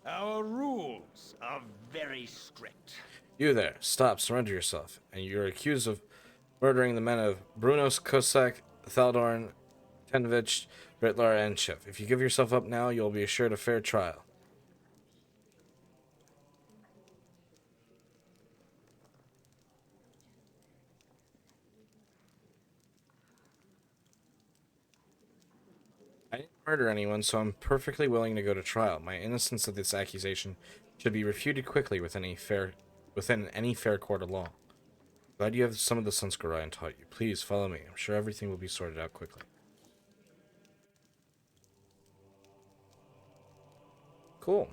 Our rules are very strict. You there, stop, surrender yourself. And you're accused of murdering the men of Brunos, Kosak, Thaldorn, Tenvich, Ritlar, and Shiv. If you give yourself up now, you'll be assured a fair trial. I didn't murder anyone, so I'm perfectly willing to go to trial. My innocence of this accusation should be refuted quickly within any fair court of law. Glad you have some of the sense Gorion taught you. Please follow me. I'm sure everything will be sorted out quickly. Cool.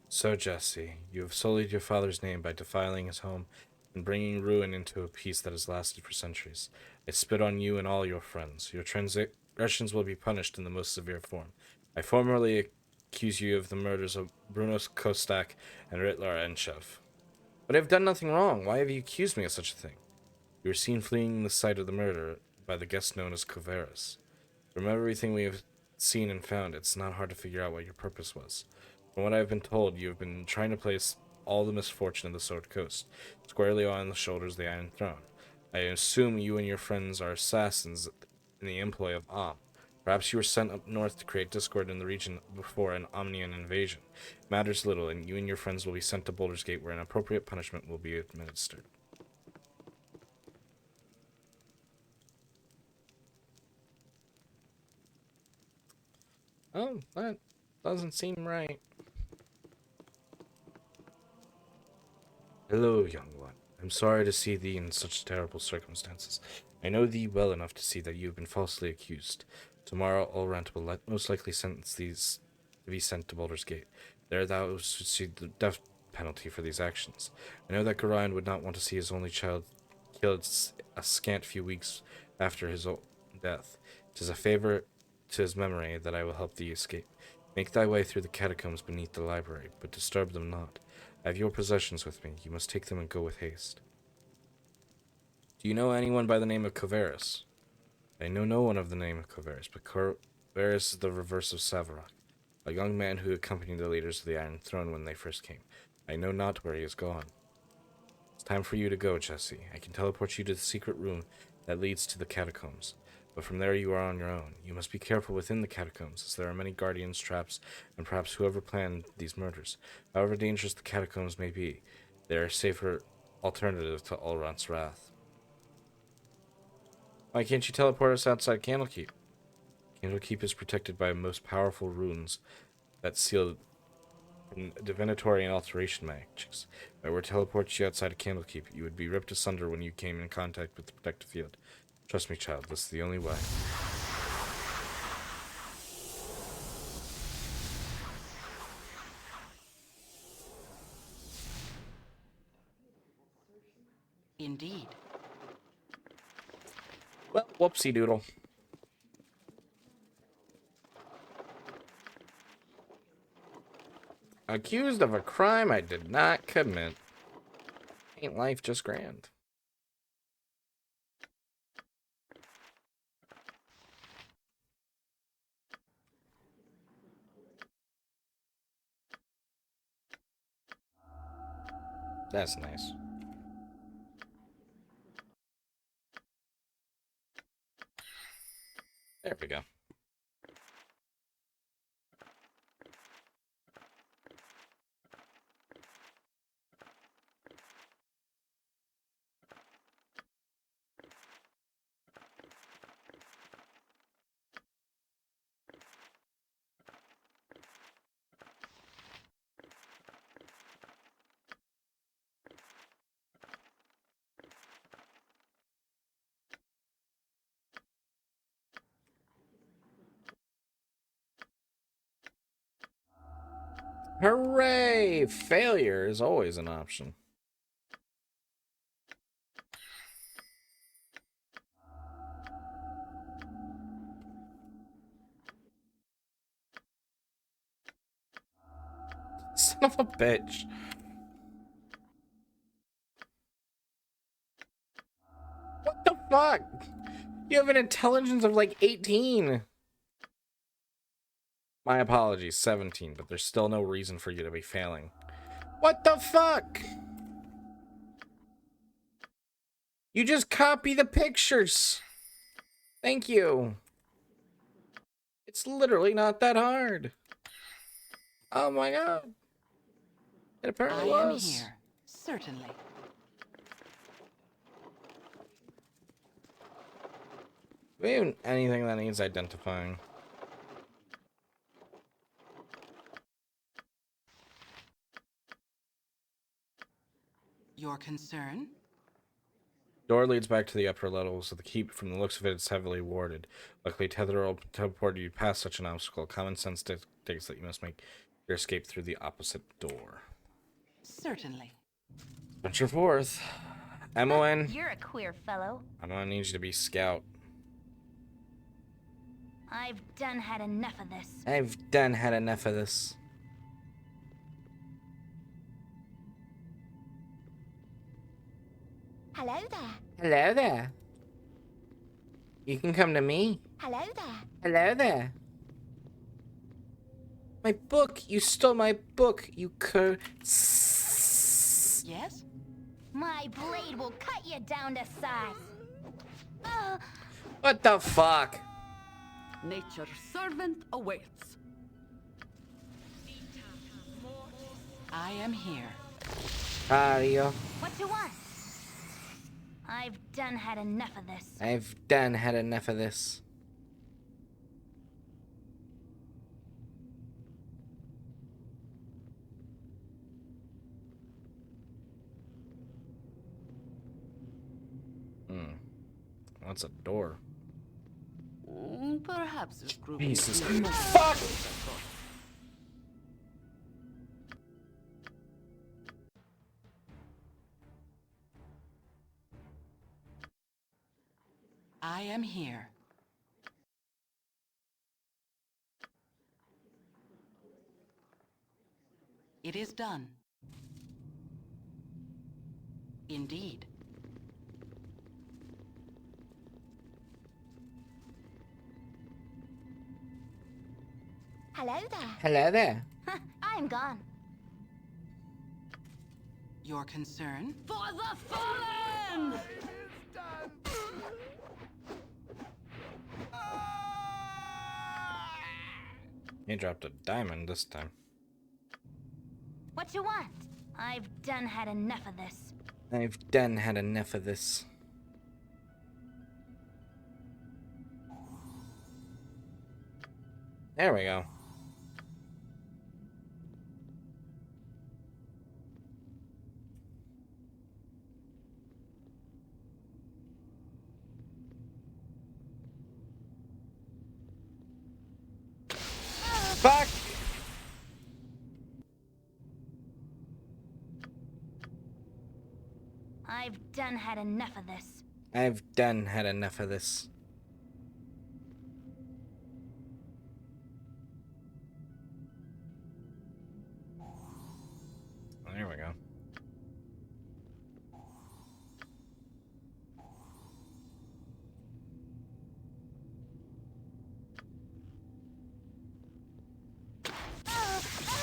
So, Jesse, you have sullied your father's name by defiling his home and bringing ruin into a peace that has lasted for centuries. I spit on you and all your friends. Your transgressions will be punished in the most severe form. I formally accuse you of the murders of Brunos Kostak and Ritlar Enshev. But I have done nothing wrong. Why have you accused me of such a thing? You were seen fleeing the site of the murder by the guest known as Coveris. From everything we have seen and found, it's not hard to figure out what your purpose was. From what I have been told, you have been trying to place all the misfortune of the Sword Coast squarely on the shoulders of the Iron Throne. I assume you and your friends are assassins in the employ of Om. Perhaps you were sent up north to create discord in the region before an Omnian invasion. It matters little, and you and your friends will be sent to Baldur's Gate, where an appropriate punishment will be administered. Oh, that doesn't seem right. Hello, young one. I'm sorry to see thee in such terrible circumstances. I know thee well enough to see that you have been falsely accused. Tomorrow, Ulrant will most likely sentence these to be sent to Baldur's Gate. There thou should see the death penalty for these actions. I know that Gorion would not want to see his only child killed a scant few weeks after his own death. 'Tis a favor to his memory that I will help thee escape. Make thy way through the catacombs beneath the library, but disturb them not. I have your possessions with me. You must take them and go with haste. Do you know anyone by the name of Coveris? I know no one of the name of Coveris, but Coveris is the reverse of Savarok, a young man who accompanied the leaders of the Iron Throne when they first came. I know not where he is gone. It's time for you to go, Jesse. I can teleport you to the secret room that leads to the catacombs. But from there you are on your own. You must be careful within the catacombs, as there are many guardians, traps, and perhaps whoever planned these murders. However dangerous the catacombs may be, they are a safer alternative to Ulrant's wrath. Why can't you teleport us outside Candlekeep? Candlekeep is protected by most powerful runes that seal from divinatory and alteration magics. If I were to teleport you outside of Candlekeep, you would be ripped asunder when you came in contact with the protective field. Trust me, child, this is the only way. Indeed. Well, whoopsie doodle. Accused of a crime I did not commit. Ain't life just grand? That's nice. There we go. Hooray! Failure is always an option. Son of a bitch. What the fuck? You have an intelligence of like 18. My apologies, 17, but there's still no reason for you to be failing. What the fuck? You just copy the pictures. Thank you. It's literally not that hard. Oh my god. It apparently I am was. here. Certainly. Do we have anything that needs identifying? Your concern? Door leads back to the upper levels of the keep. From the looks of it, it's heavily warded. Luckily, Tether will teleport you past such an obstacle. Common sense dictates that you must make your escape through the opposite door. Certainly. Venture forth. MON. You're a queer fellow. I'm gonna need you to be scout. I've done had enough of this. I've done had enough of this. Hello there. Hello there. You can come to me. Hello there. Hello there. My book! You stole my book, you cur... Yes? My blade will cut you down to size. Oh, What the fuck? Nature's servant awaits. I am here. Ario. what you want? I've done had enough of this. I've done had enough of this. What's a door? Perhaps this group Jesus. is more Fuck! I am here. It is done. Indeed. Hello there. Hello there. I'm gone. Your concern? for the fallen! He dropped a diamond this time. What you want? I've done had enough of this. I've done had enough of this. There we go. Fuck! I've done had enough of this. I've done had enough of this. There we go.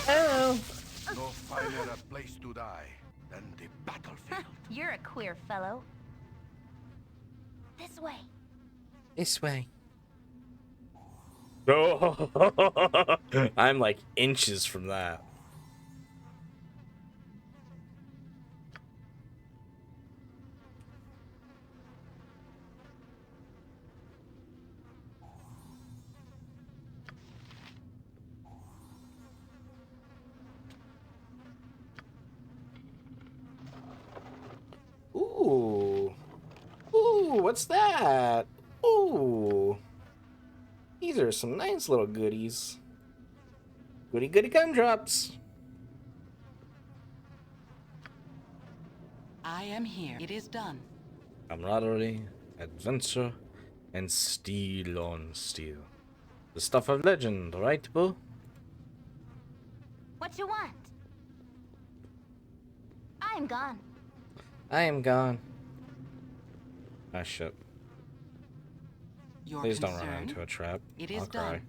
Oh. No finer a place to die than the battlefield. You're a queer fellow. This way. This way. Oh, I'm like inches from that. Ooh. Ooh, what's that? Ooh. These are some nice little goodies. Goody goody gumdrops. I am here. It is done. Camaraderie, adventure, and steel on steel. The stuff of legend, right, Boo? What you want? I am gone. I am gone. Ah, shit. Your Please don't concern, run into a trap. it is I'll cry. done.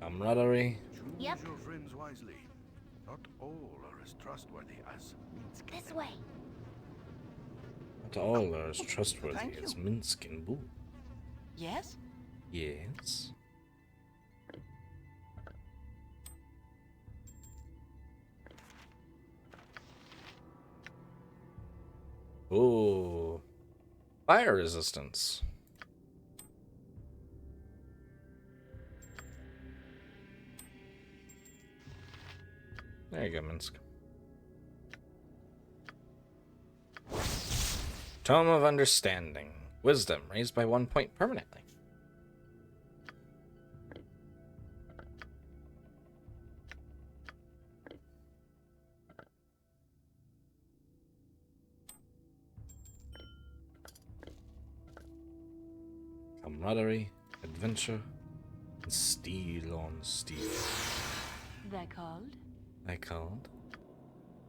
Camaraderie. Yep. Choose your friends wisely. Not all are as trustworthy as Minsk. This way. Not all are as trustworthy Thank as you. Minsk and Boo. Yes? Yes. Ooh. Fire resistance. There you go, Minsk. Tome of Understanding. Wisdom, raised by 1 point permanently. Camaraderie, adventure, and steel on steel. They called? I called.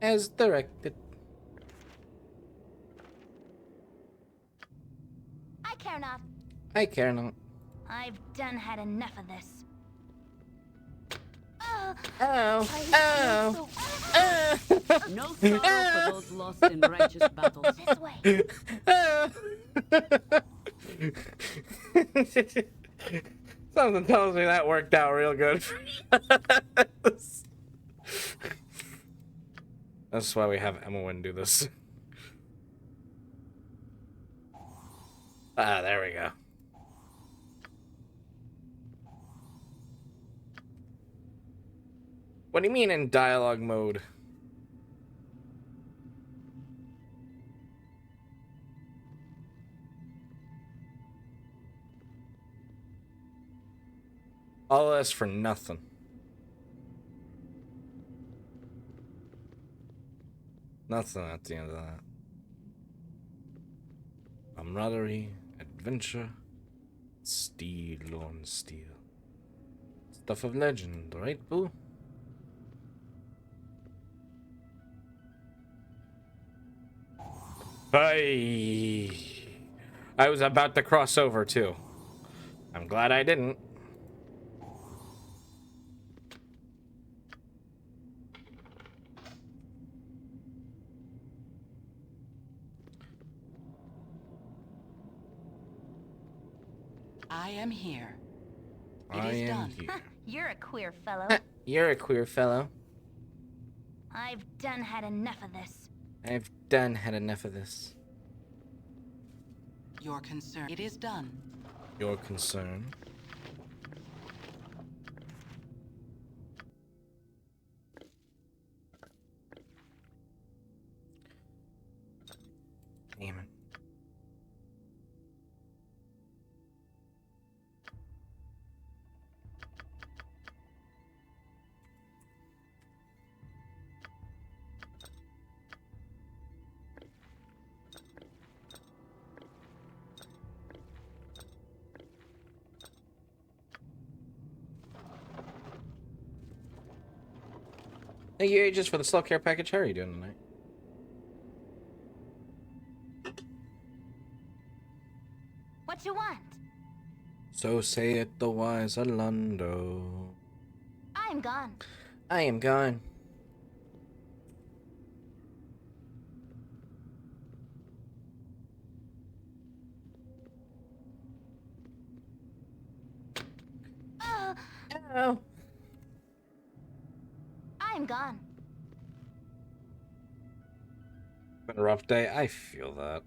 As directed. I care not. I care not. I've done had enough of this. Oh, Oh, I feel so- No sorrow for those lost in righteous battles. This way. Something tells me that worked out real good. That's why we have Emma do this. Ah, there we go. What do you mean in dialogue mode? All this for nothing. Nothing at the end of that. Camaraderie, adventure, steel on steel. Stuff of legend, right, Boo? Hey, I was about to cross over too. I'm glad I didn't. I am here. It I is am done. here. You're a queer fellow. You're a queer fellow. I've done had enough of this. I've done had enough of this. Your concern, it is done. Your concern. Damn it. Thank you, Aegis, for the slow care package. How are you doing tonight? What you want? So saith the wise Orlando. I am gone. I am gone. Oh, Oh. I am gone. Been a rough day. I feel that.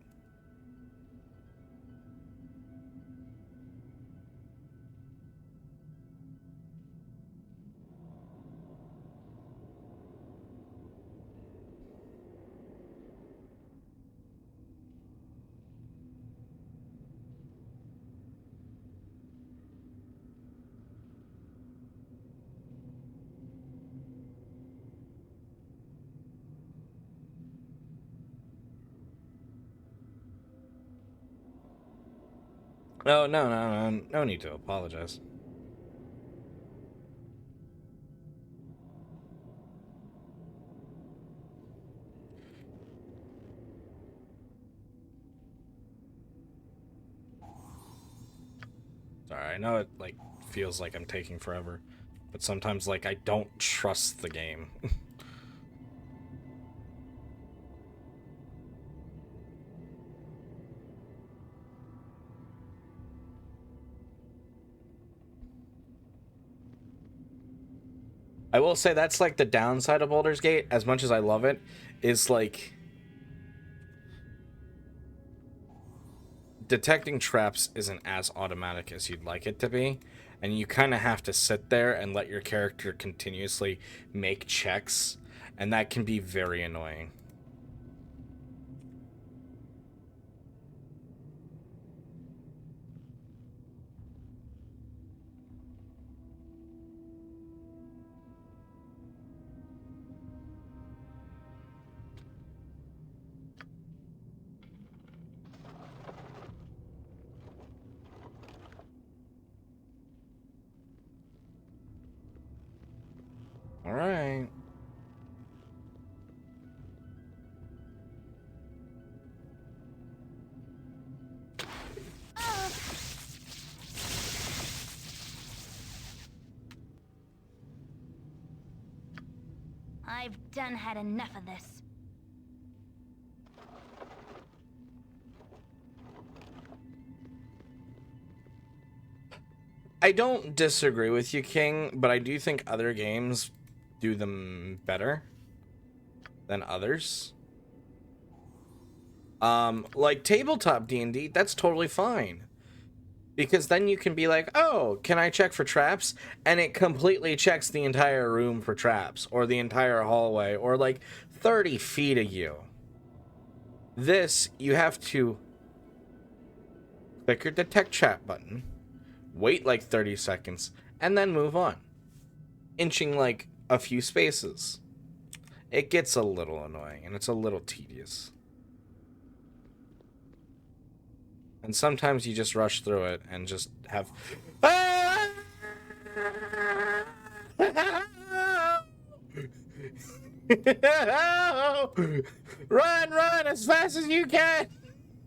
Oh, no need to apologize. Sorry, I know it, like, feels like I'm taking forever, but sometimes, like, I don't trust the game. I will say that's like the downside of Baldur's Gate, as much as I love it, is like detecting traps isn't as automatic as you'd like it to be, and you kind of have to sit there and let your character continuously make checks, and that can be very annoying. All right. I've done had enough of this. I don't disagree with you, King, but I do think other games do them better than others. Like tabletop D&D, that's totally fine. Because then you can be like, oh, can I check for traps? And it completely checks the entire room for traps, or the entire hallway, or like 30 feet of you. This, you have to click your detect trap button, wait like 30 seconds, and then move on, inching like a few spaces. It gets a little annoying, and it's a little tedious. And sometimes you just rush through it and just have... Run as fast as you can!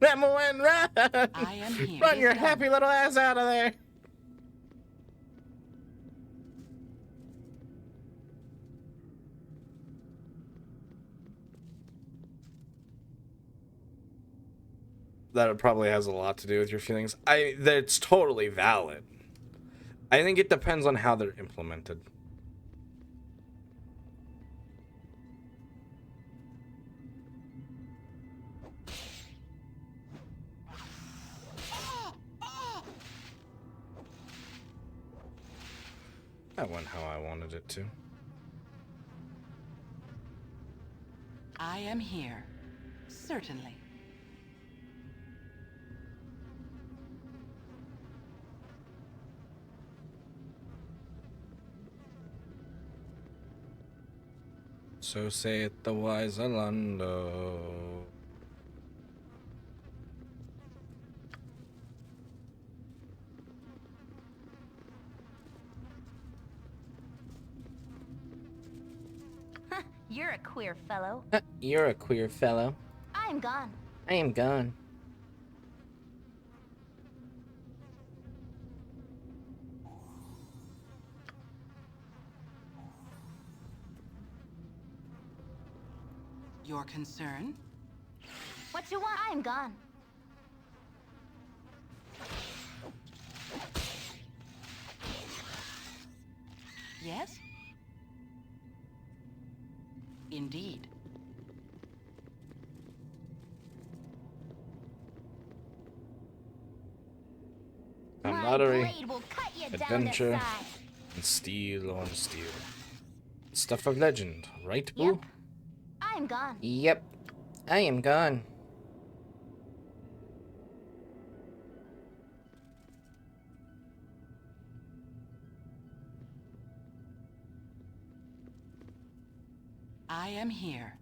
Run! I am here. Run your Is done. happy little ass out of there! That probably has a lot to do with your feelings. That's totally valid. I think it depends on how they're implemented. That went how I wanted it to. I am here. Certainly. So saith the wise Alando. You're a queer fellow. You're a queer fellow. I'm gone. I am gone. Your concern? What you want? I'm gone. Yes? Indeed. Camaraderie, My blade will cut you adventure, down to size. and steel on steel. Stuff of legend, right, Boo? Yep. I'm gone. Yep. I am gone. I am here.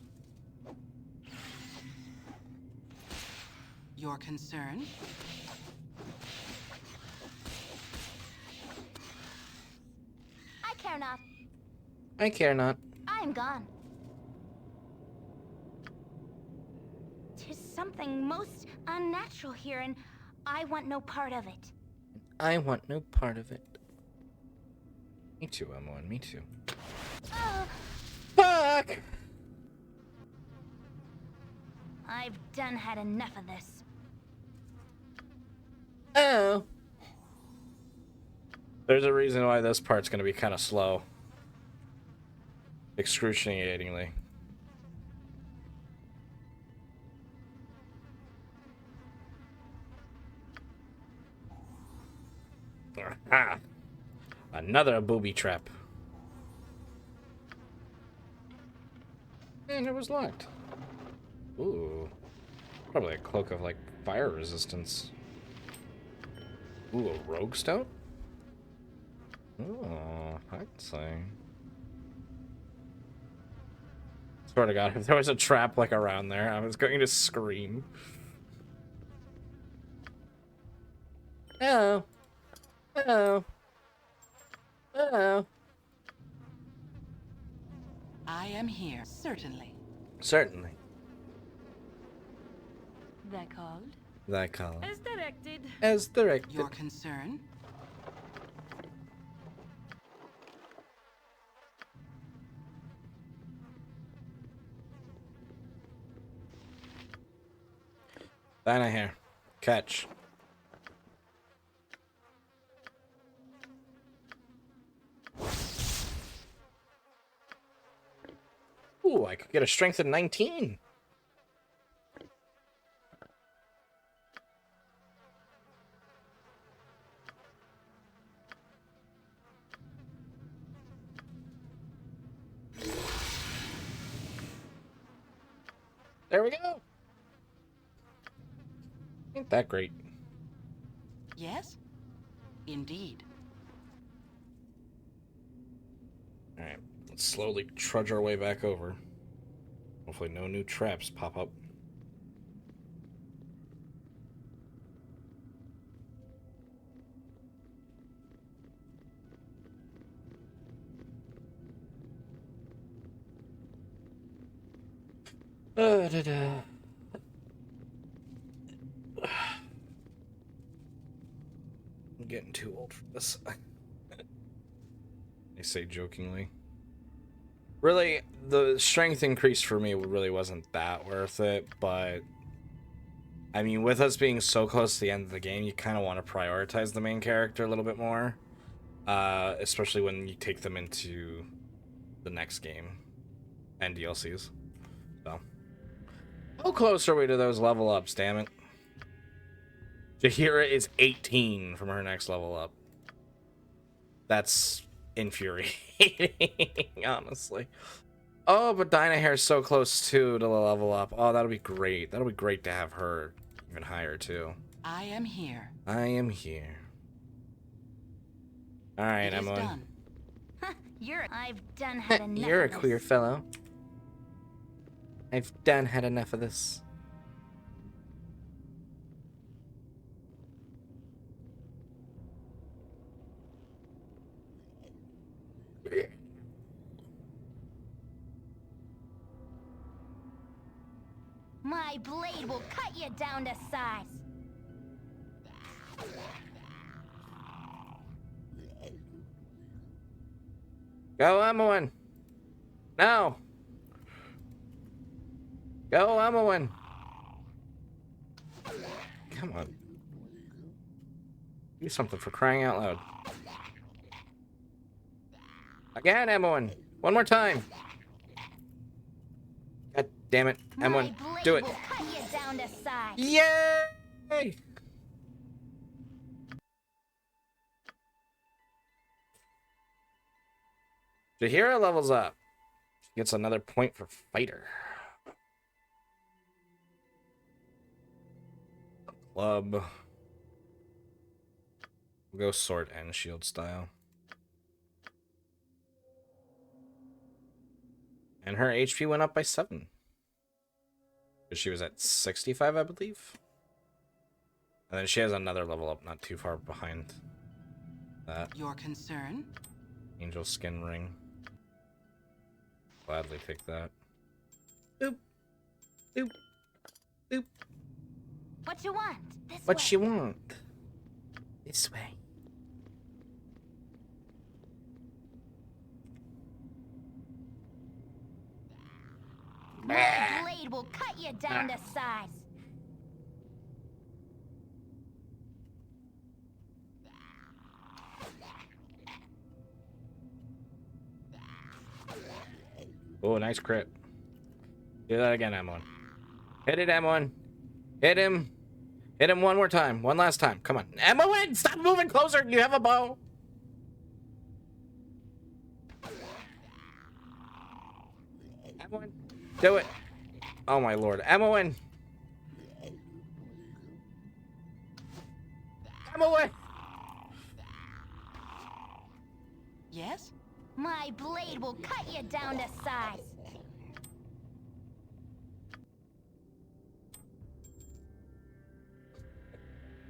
Your concern? care not. I care not. I'm gone. 'Tis something most unnatural here, and I want no part of it. I want no part of it. Me too, Emma, me too. Fuck! I've done had enough of this. Oh. There's a reason why this part's gonna be kind of slow. Excruciatingly. Aha! Another booby trap. And it was locked. Ooh. Probably a cloak of, like, fire resistance. Ooh, a rogue stone? Oh, I'd say. Swear to God, if there was a trap, like, around there, I was going to scream. Oh. Oh. Oh. I am here, certainly. Certainly. That called? That call. As directed. As directed. Your concern? Dinah here. Catch. Ooh, I could get a strength of 19. There we go. Ain't that great? Yes? Indeed. Alright, let's slowly trudge our way back over. Hopefully no new traps pop up. Da-da. I'm getting too old for this. I say jokingly. Really, the strength increase for me really wasn't that worth it, but I mean, with us being so close to the end of the game, you kind of want to prioritize the main character a little bit more, especially when you take them into the next game and DLCs. So, how close are we to those level ups? Damn it! Jahira is 18 from her next level up. That's infuriating, honestly. Oh, but Dinah Hair is so close too to the level up. Oh, that'll be great. That'll be great to have her even higher too. I am here. I am here. All right, It is Emily. done. I've done had enough. You're a of this. queer fellow. I've done had enough of this. My blade will cut you down to size. Go, Emily. No. Go, Emily. Come on. Do something for crying out loud. Again, Emily. One more time. God damn it. Emily, do it. Will cut you down to size. Yay! Jahira levels up. She gets another point for fighter. Club. We'll go sword and shield style. And her HP went up by 7. Because she was at 65, I believe. And then she has another level up not too far behind that. Your concern? Angel skin ring. Gladly take that. Boop. Boop. Boop. What you want? This What way. you want? This way. My blade will cut you down to size. Oh, nice crit. Do that again, M1. Hit it, M1. Hit him. Hit him one more time. One last time. Come on. M1, stop moving closer. You have a bow. M1, do it. Oh, my lord. M1. M1. Yes? My blade will cut you down to size.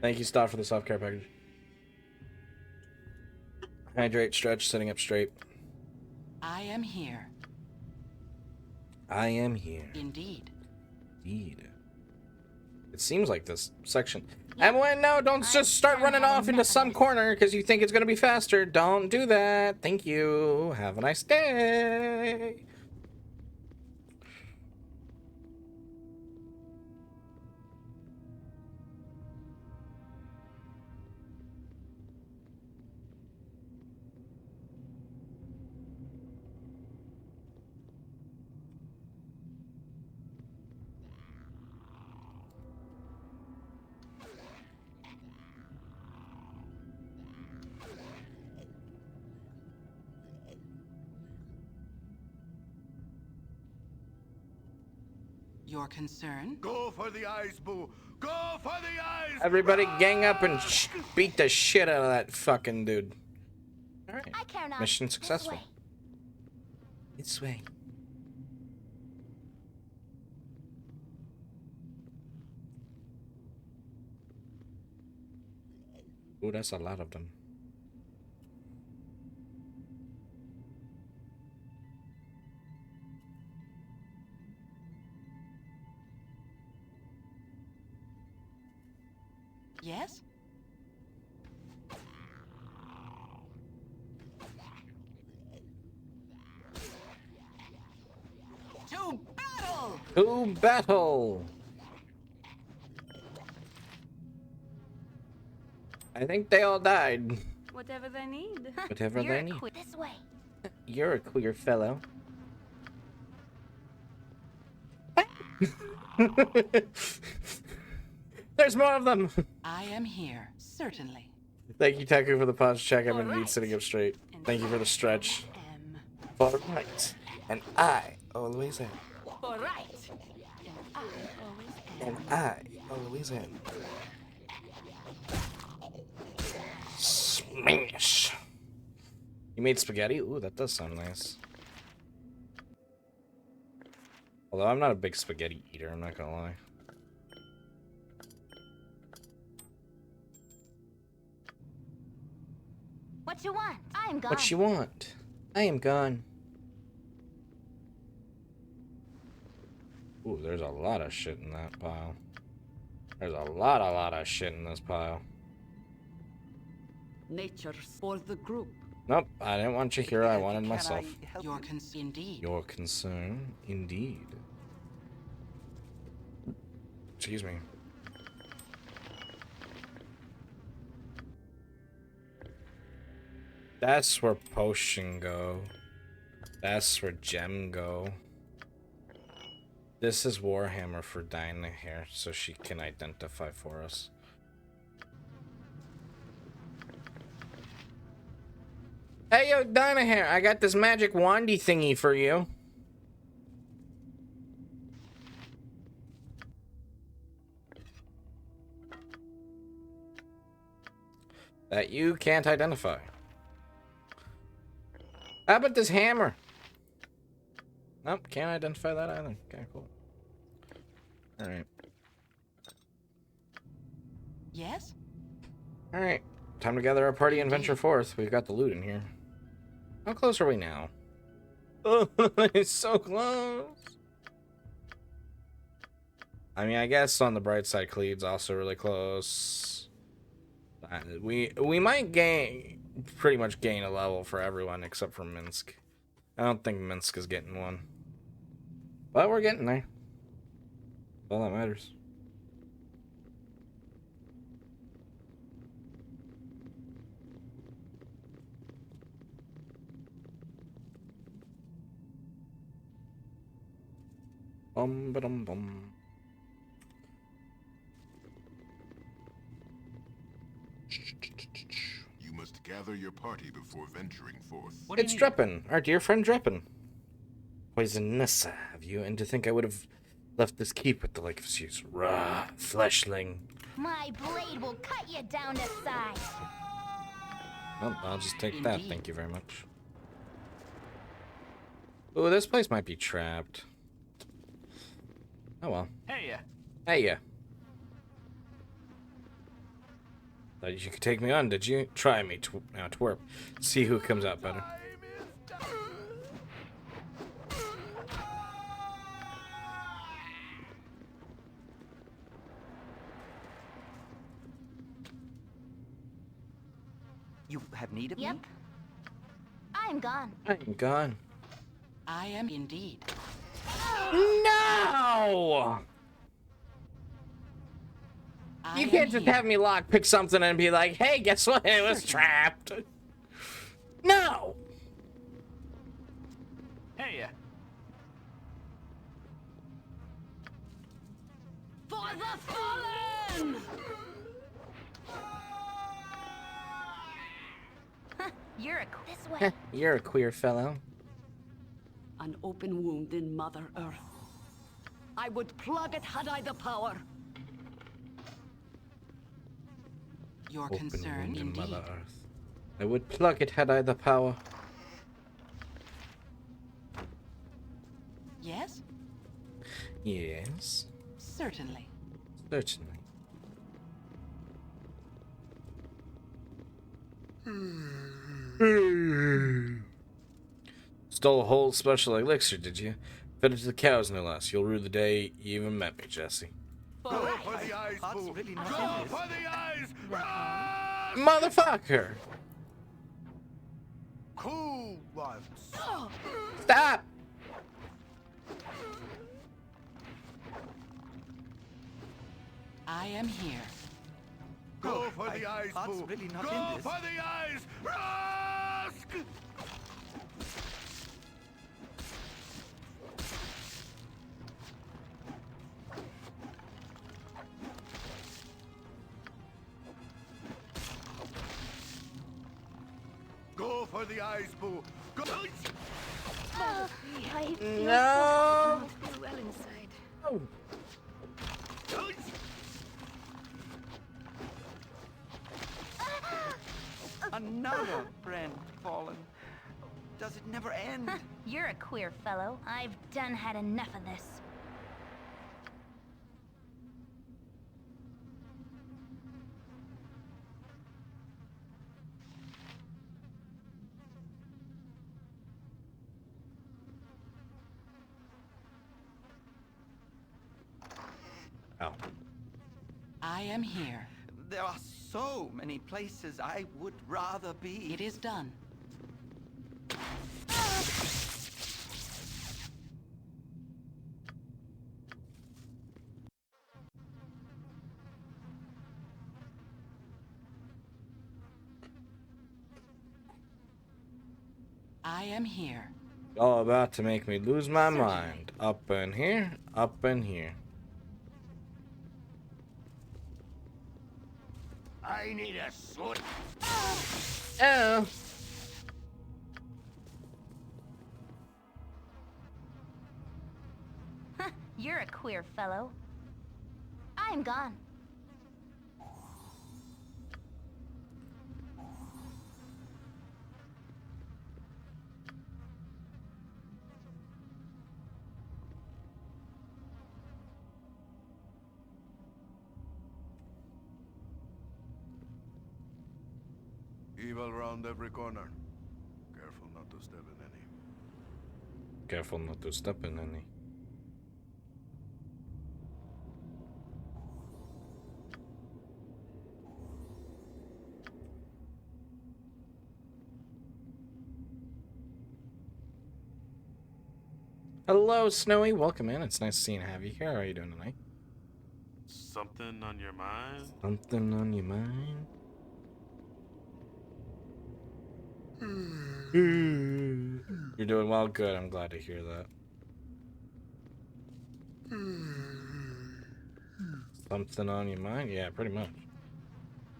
Thank you, Stott, for the self-care package. Hydrate, stretch, sitting up straight. I am here. I am here. Indeed. Indeed. It seems like this section. Emily, no, don't just start running off into some corner because you think it's going to be faster. Don't do that. Thank you. Have a nice day. Your concern? Go for the eyes, Boo! Go for the eyes! Everybody gang up and beat the shit out of that fucking dude. All right. I care not. Mission successful. This way. This way. Ooh, that's a lot of them. Yes? To battle! To battle! I think they all died. Whatever they need. Whatever You're they a need. This way. You're a queer fellow. There's more of them. I am here, certainly. Thank you, Taku, for the pause check. I'm indeed Alright. sitting up straight. Thank you for the stretch. Am For right. And I always am. For right. And I always am. Smash. You made spaghetti? Ooh, that does sound nice. Although I'm not a big spaghetti eater, I'm not gonna lie. What you want? I am gone. What you want? I am gone. Ooh, there's a lot of shit in that pile. There's a lot of shit in this pile. Nature's for the group. Nope, I didn't want Chihiro, I wanted myself. your indeed. Your concern, indeed. Excuse me. That's where potion go. That's where gem go. This is Warhammer for Dinah here, so she can identify for us. Hey, yo, Dinah here. I got this magic wandy thingy for you. That you can't identify. How about this hammer? Nope, can't identify that either. Okay, cool. Alright. Yes? Alright. Time to gather our party and venture forth. We've got the loot in here. How close are we now? Oh, it's so close. I mean, I guess on the bright side, Clede's also really close. We might pretty much gain a level for everyone except for Minsk. I don't think Minsk is getting one. But we're getting there. All that matters. Bum. You must gather your party before venturing forth. It's Dreppin, our dear friend Dreppin. Poisonous have you, and to think I would have left this keep with the like of you, raw fleshling. My blade will cut you down to size. Well, I'll just take that, thank you very much. Ooh, this place might be trapped. Oh well. Hey ya. Thought you could take me on, did you? Try me, now twerp. See who comes out better. You have need of Yep. me? I'm gone. I'm gone. I am indeed. No! You can't just have me lockpick something and be like, hey, guess what? It was trapped. No! For the fallen! You're a this way. You're a queer fellow. An open wound in Mother Earth. I would plug it had I the power. Your Open concern, wound in indeed. Mother Earth. I would plug it had I the power. Yes? Yes, Certainly. certainly. Stole a whole special elixir, did you? Fed it to the cows, no less. You'll rue the day you even met me, Jesse. Go for the eyes, boo! Really Go not for the eyes! Run! Motherfucker! Cool ones! Stop! I am here. Go for the eyes, Heart's boo! really not Go in this. for the eyes! Rusk! Go for the eyes, boo! Go! I feel No! feel well inside. Oh. Another friend fallen. Does it never end? You're a queer fellow. I've done had enough of this. Oh. I am here. There are so many places I would rather be. It is done. I am here. All about to make me lose my mind. Up in here, up in here. I need a sword. Oh. You're a queer fellow. I'm gone. Evil round every corner. Careful not to step in any. Careful not to step in any. Hello, Snowy. Welcome in. It's nice seeing have you here. How are you doing tonight? Something on your mind? Something on your mind? You're doing well. Good. I'm glad to hear that. Something on your mind? Yeah, pretty much.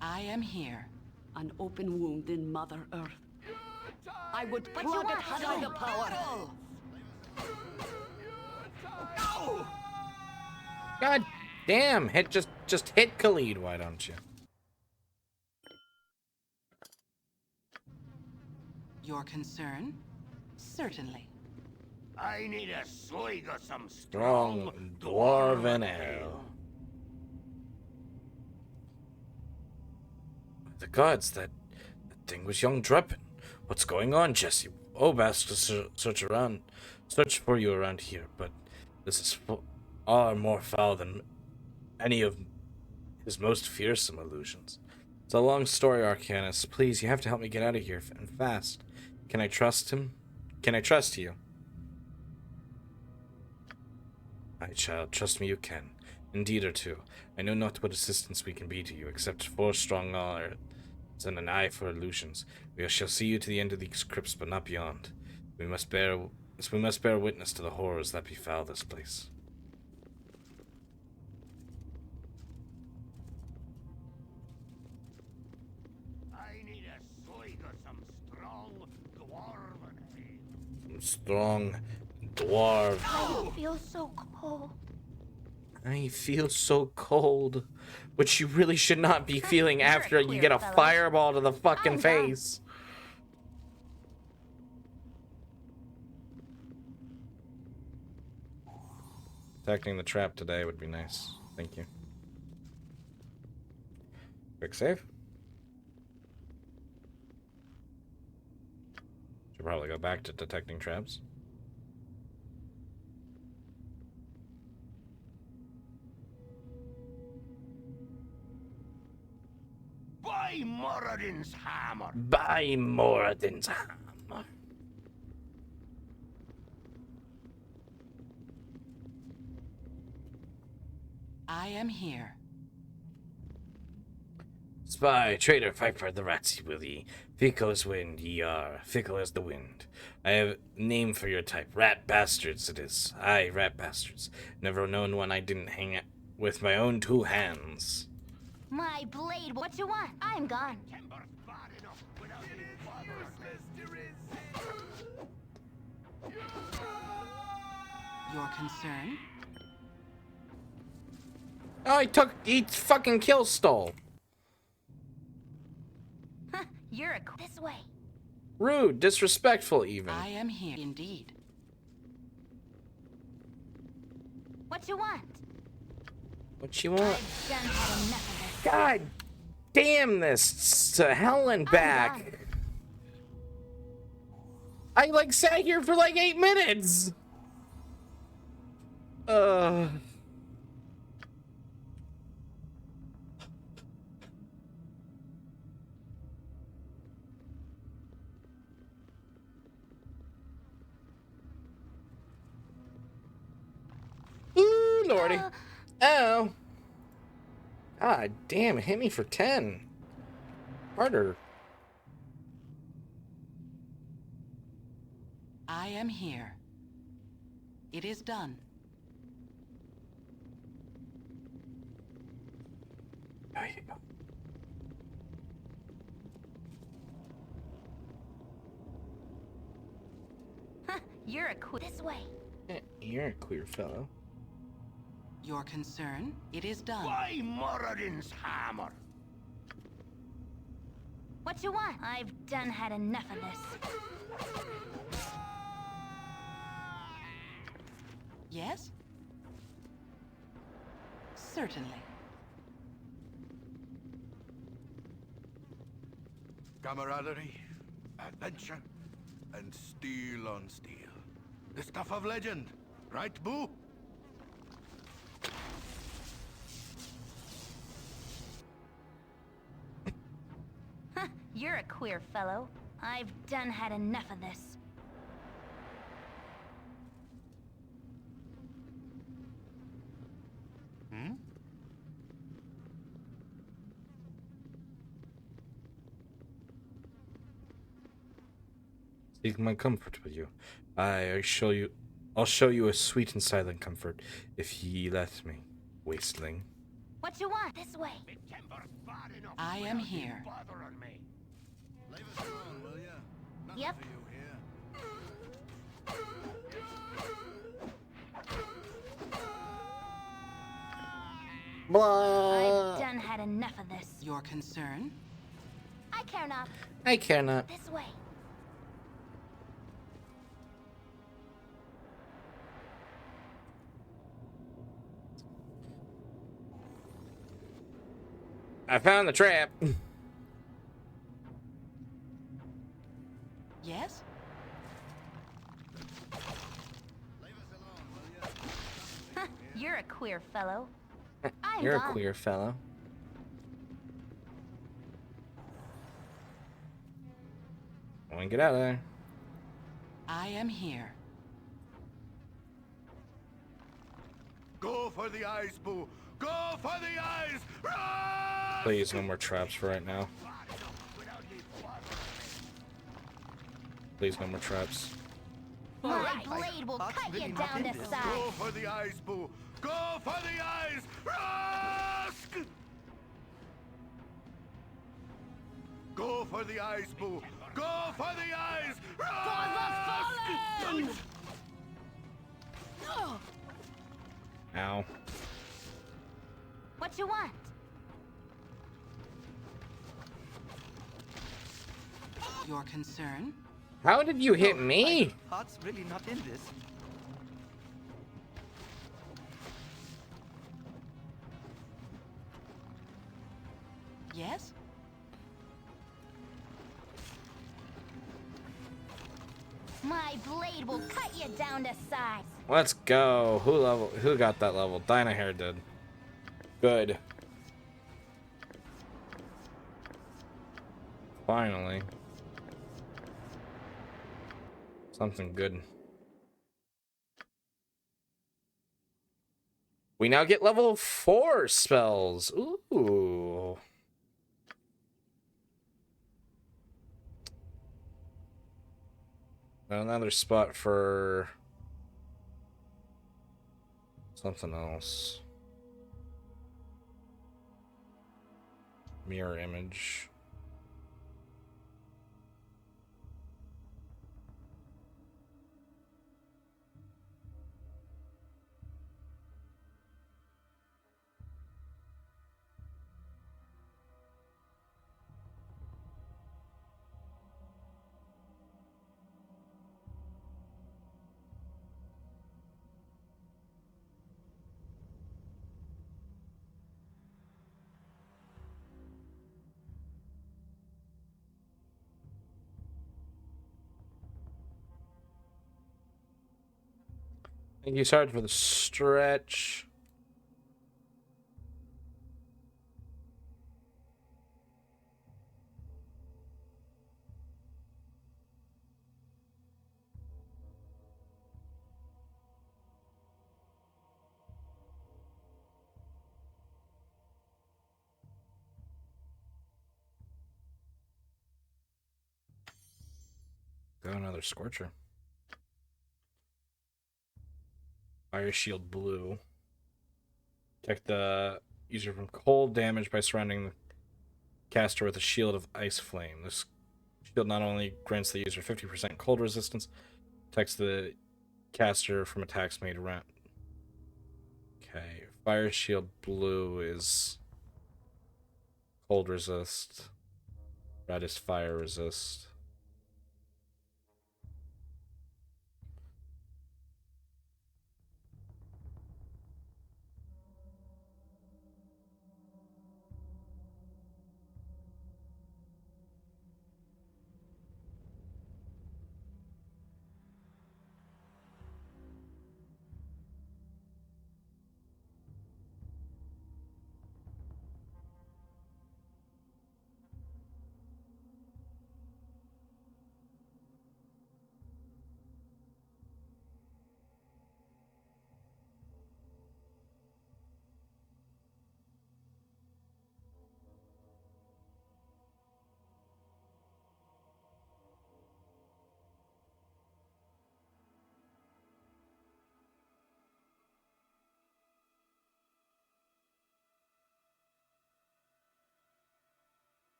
I am here. An open wound in Mother Earth. I would plug it had I the power. God damn! Just hit Khalid. Why don't you? Your concern? Certainly. I need a swig of some Strong dwarven ale. The gods, that thing was young Druppin. What's going on, Jesse? Obast to search for you around here, but this is far more foul than any of his most fearsome illusions. It's a long story, Arcanus. Please, you have to help me get out of here, and fast. Can I trust him? Can I trust you? My child, trust me you can. Indeed or two. I know not what assistance we can be to you, except 4 strong arms and an eye for illusions. We shall see you to the end of these crypts, but not beyond. We must bear witness to the horrors that befell this place. I need a swig of some strong dwarven ale. Strong dwarf. I feel so cold. I feel so cold. Which you really should not be feeling You're after you get a queer, fireball to the fucking I'm done. face. Protecting the trap today would be nice. Thank you. Quick save. Should probably go back to detecting traps. By Moradin's hammer! By Moradin's hammer. I am here. Spy, traitor, fight for the rats, will ye? Fickle as wind, ye are, fickle as the wind. I have a name for your type. Rat bastards it is. Aye, rat bastards. Never known one I didn't hang it with my own 2 hands. My blade, what you want? I'm gone. Your concern? Oh, he fucking kill stole. You're a this way. Rude, disrespectful even. I am here indeed. What you want? What you want? I've done had enough of this. God damn this to hell and back. I like sat here for like 8 minutes. Ooh, lordy. Oh. God damn, it hit me for 10. Harder. I am here. It is done. There you go. You're a this way. You're a queer fellow. Your concern? It is done. By Moradin's hammer! What you want? I've done had enough of this. Yes? Certainly. Camaraderie, adventure, and steel on steel. The stuff of legend, right, Boo? You're a queer fellow. I've done had enough of this. Hmm? Seek my comfort with you. I'll show you a sweet and silent comfort, if ye let me, wasteling. What you want? This way. I am here. Leave us alone, will ya? Nothing Yep. for you here. I've done had enough of this. Your concern? I care not. I care not. This way. I found the trap. Yes? You're a queer fellow. I'm You're gone. a queer fellow. I want to get out of there. I am here. Go for the eyes, Boo! Go for the eyes! Run! Please, no more traps for right now. Please, no more traps. My blade will cut you down to Go size. for the eyes, Boo! Go for the eyes! Rusk! Go for the eyes, Boo! Go for the eyes! Rusk! Ow. What you want? Your concern? How did you hit me? Heart's really not in this. Yes? My blade will cut you down to size. Let's go. Who got that level? Dynahair did. Good. Finally. Something good. We now get level 4 spells. Ooh. Another spot for something else. Mirror image. Thank you, Sarge, for the stretch. Go another Scorcher. Fire Shield Blue. Protect the user from cold damage by surrounding the caster with a shield of Ice Flame. This shield not only grants the user 50% cold resistance, protects the caster from attacks made around. Okay, Fire Shield Blue is cold resist. Red is fire resist.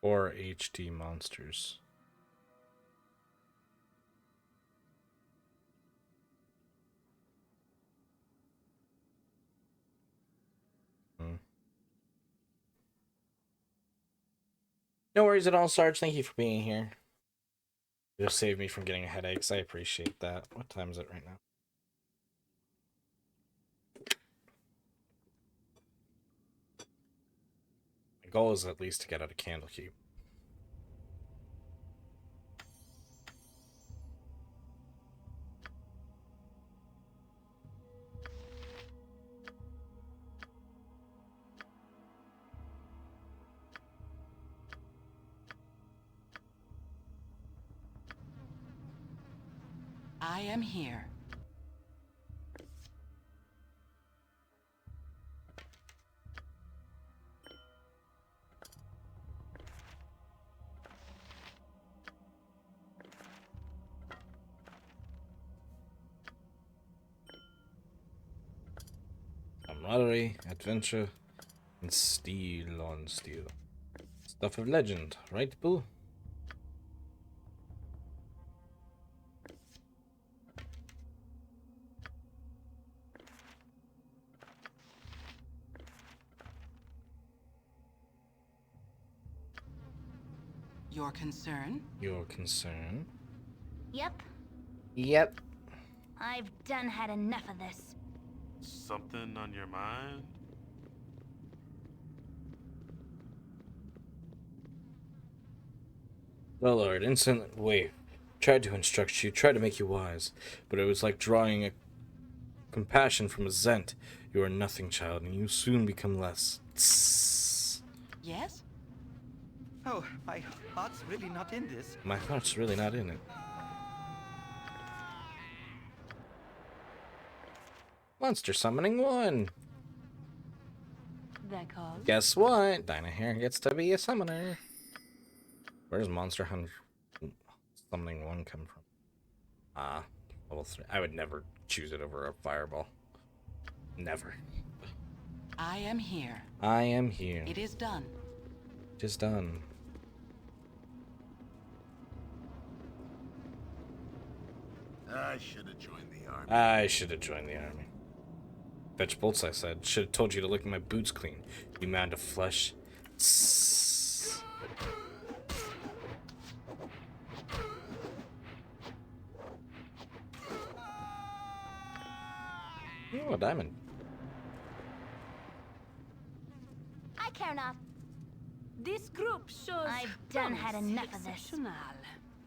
Or HD monsters. No worries at all, Sarge. Thank you for being here. Just saved me from getting headaches. I appreciate that. What time is it right now? My goal is at least to get out of Candlekeep. I am here. Camaraderie, adventure, and steel on steel. Stuff of legend, right, Boo? Your concern? Your concern? Yep, Yep. I've done had enough of this. Something on your mind? Well, Lord, instant wait. Tried to instruct you, tried to make you wise, but it was like drawing a compassion from a Zent. You are nothing, child, and you soon become less. Tss. Yes? Oh, my heart's really not in this. My heart's really not in it. Monster summoning 1. That cause? Guess what? Dinah here gets to be a summoner. Where's Monster Hunter summoning 1 come from? Level 3. I would never choose it over a fireball. Never. I am here. I am here. It is done. It is done. I should have joined the army. I should have joined the army. Fetch bolts, I said. Should have told you to lick my boots clean. You mound of flesh. Tss. Oh, a diamond. I care not. This group shows I've done had enough of this. exceptional.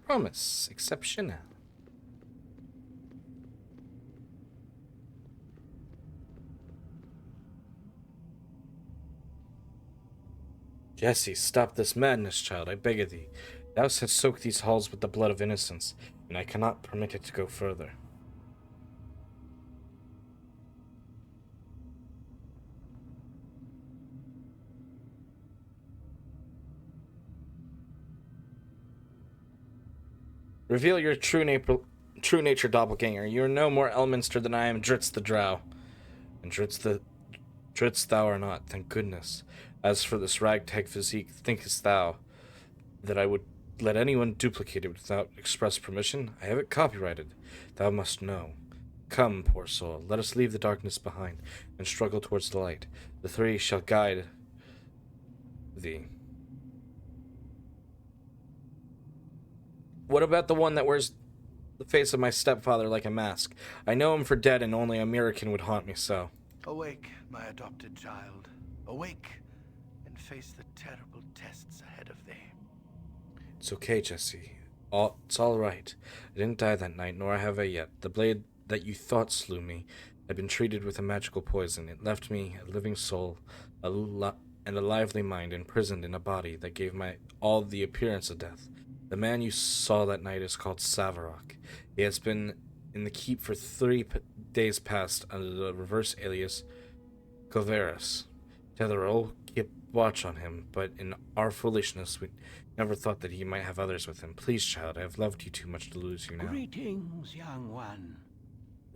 Promise. Exceptional. Jesse, stop this madness, child, I beg of thee. Thou hast soaked these halls with the blood of innocence, and I cannot permit it to go further. Reveal your true nature, doppelganger. You are no more Elminster than I am Dritz the Drow. And Dritz thou art not, thank goodness. As for this ragtag physique, thinkest thou that I would let anyone duplicate it without express permission? I have it copyrighted. Thou must know. Come, poor soul, let us leave the darkness behind, and struggle towards the light. The three shall guide thee. What about the one that wears the face of my stepfather like a mask? I know him for dead, and only a American would haunt me so. Awake, my adopted child. Awake, and face the terrible tests ahead of thee. It's okay, Jesse. It's all right. I didn't die that night, nor have I yet. The blade that you thought slew me had been treated with a magical poison. It left me a living soul, and a lively mind, imprisoned in a body that gave my all the appearance of death. The man you saw that night is called Savarok. He has been in the keep for 3 days past under the reverse alias Coverus. Tetherol kept watch on him, but in our foolishness we never thought that he might have others with him. Please, child, I have loved you too much to lose you now. Greetings, young one.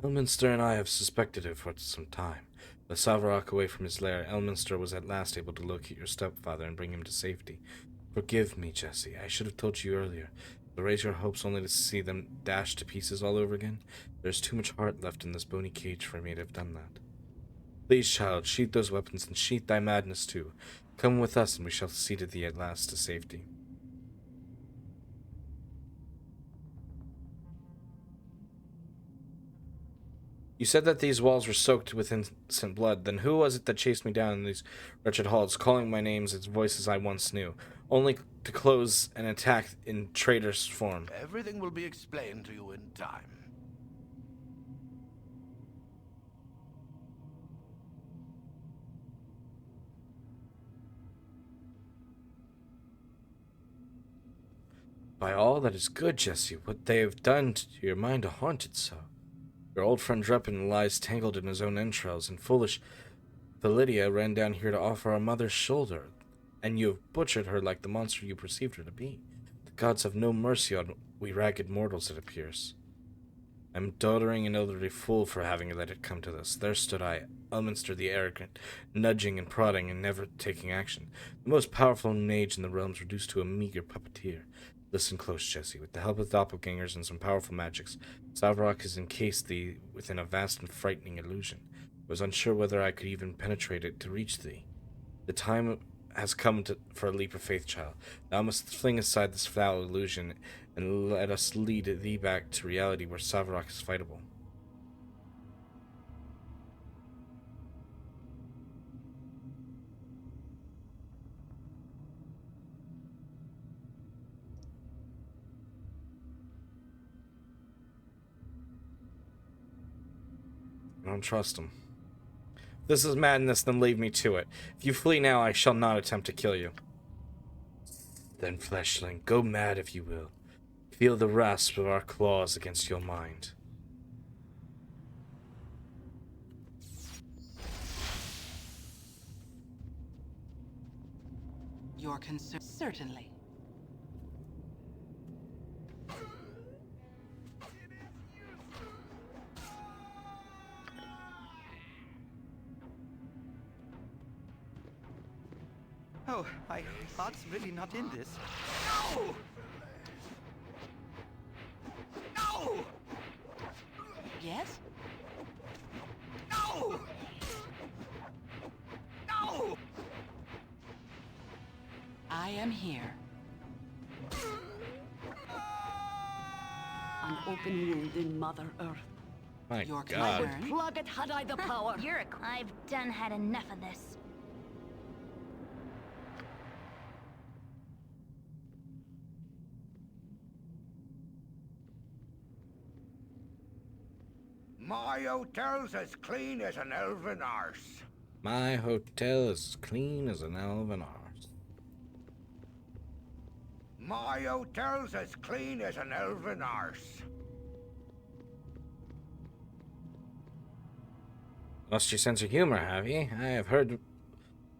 Elminster and I have suspected it for some time. With Savarok away from his lair, Elminster was at last able to locate your stepfather and bring him to safety. Forgive me, Jesse. I should have told you earlier. To raise your hopes only to see them dashed to pieces all over again? There's too much heart left in this bony cage for me to have done that. Please, child, sheath those weapons and sheath thy madness too. Come with us and we shall see to thee at last to safety. You said that these walls were soaked with innocent blood. Then who was it that chased me down in these wretched halls, calling my names as voices I once knew, only to close and attack in traitor's form? Everything will be explained to you in time. By all that is good, Jesse, what they have done to your mind to haunt it so. Your old friend Drepin lies tangled in his own entrails, and foolish Philidia ran down here to offer a mother's shoulder, and you have butchered her like the monster you perceived her to be. The gods have no mercy on we ragged mortals, it appears. I am doddering and elderly fool for having let it come to this. There stood I, Elminster the arrogant, nudging and prodding and never taking action. The most powerful mage in the realms reduced to a meager puppeteer. Listen close, Jesse. With the help of doppelgangers and some powerful magics, Savrock has encased thee within a vast and frightening illusion. I was unsure whether I could even penetrate it to reach thee. The time has come for a leap of faith, child. Thou must fling aside this foul illusion, and let us lead thee back to reality where Savrock is fightable. I don't trust him. If this is madness, then leave me to it. If you flee now, I shall not attempt to kill you. Then, fleshling, go mad if you will. Feel the rasp of our claws against your mind. Your concern? Certainly. Oh, my heart's really not in this. No! No! Yes? No! No! I am here. An open wound in Mother Earth. My Your God. concern? Plug it had I the power. I've done had enough of this. My hotel's as clean as an elven arse. My hotel is as clean as an elven arse. My hotel's as clean as an elven arse. Lost your sense of humor, have ye? I have heard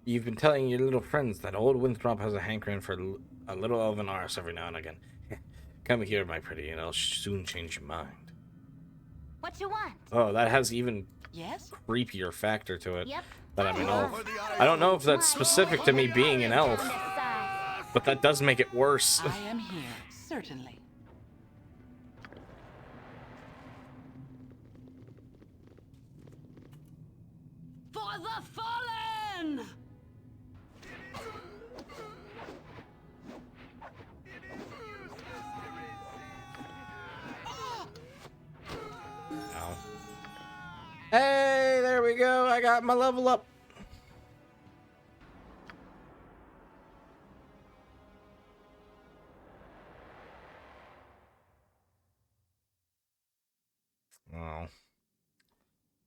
you've been telling your little friends that old Winthrop has a hankering for a little elven arse every now and again. Come here, my pretty, and I'll soon change your mind. What you want? Oh, that has even Yes? creepier factor to it. Yep. That I'm an elf. I don't know if that's specific to me being an elf, but that does make it worse. I am here. Certainly. For the fallen! Ow. Hey, there we go. I got my level up. Oh.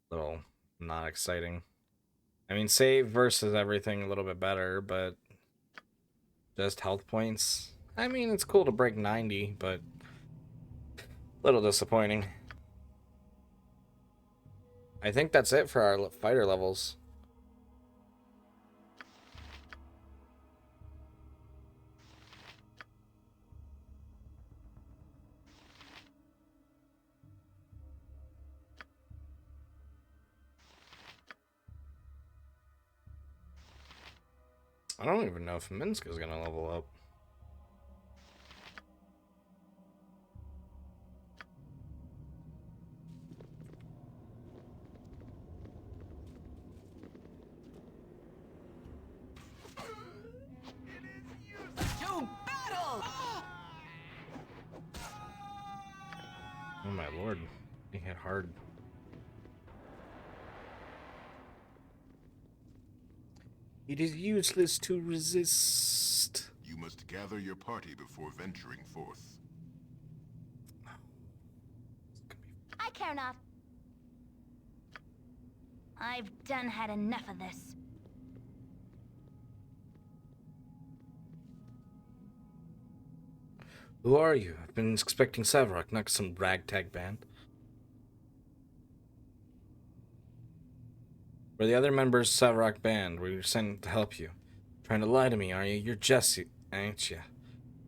Little not exciting. I mean, save versus everything a little bit better, but just health points. I mean, it's cool to break 90, but a little disappointing. I think that's it for our fighter levels. I don't even know if Minsk is gonna level up. my lord. He hit hard. It is useless to resist. You must gather your party before venturing forth. I care not. I've done had enough of this. Who are you? I've been expecting Savarok, not some ragtag band. We're the other members of Savarok band. We were sent to help you. Trying to lie to me, are you? You're Jesse, ain't you?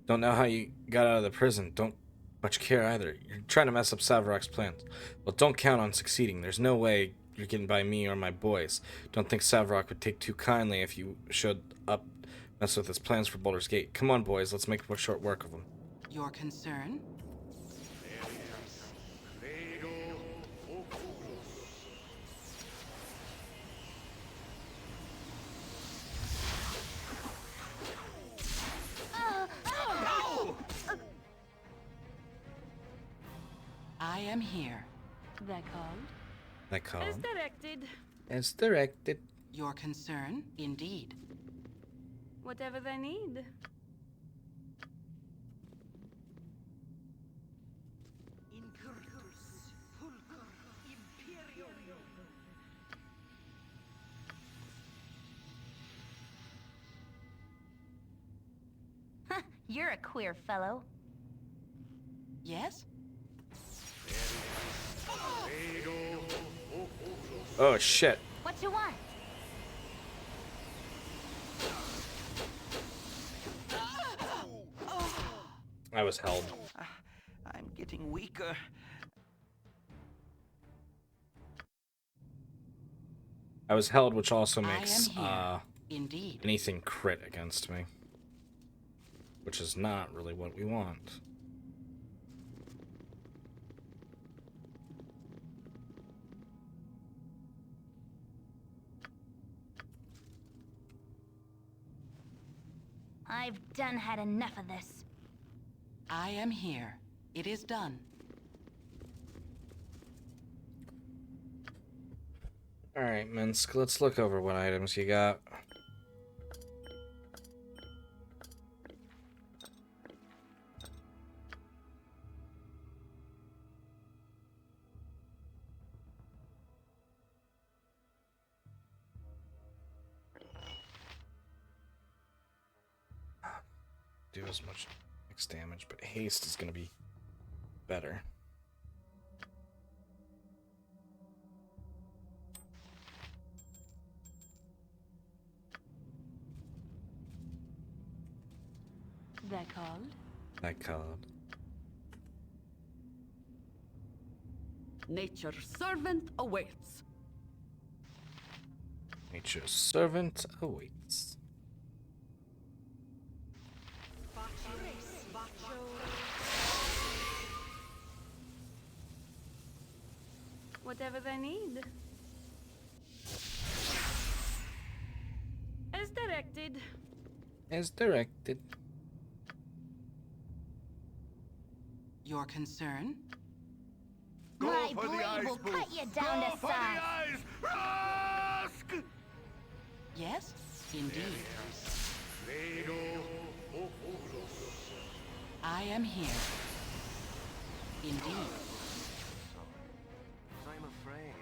Don't know how you got out of the prison. Don't much care either. You're trying to mess up Savarok's plans. Well, don't count on succeeding. There's no way you're getting by me or my boys. Don't think Savarok would take too kindly if you showed up, mess with his plans for Baldur's Gate. Come on, boys. Let's make short work of him. Your concern? I am here. That called? That called? As directed. As directed. Your concern? Indeed. Whatever they need. You're a queer fellow. Yes? Oh, shit. What you want? I was held. I'm getting weaker. I was held, which also makes Indeed. anything crit against me. Which is not really what we want. I've done had enough of this. I am here. It is done. Alright, Minsk, let's look over what items you got. Do as much max damage, but haste is going to be better. That called? That called. Nature's servant awaits. Nature's servant awaits. Whatever they need. As directed. As directed. Your concern? My blade will cut you down to size. Yes, indeed. I am here. Indeed. I'm afraid.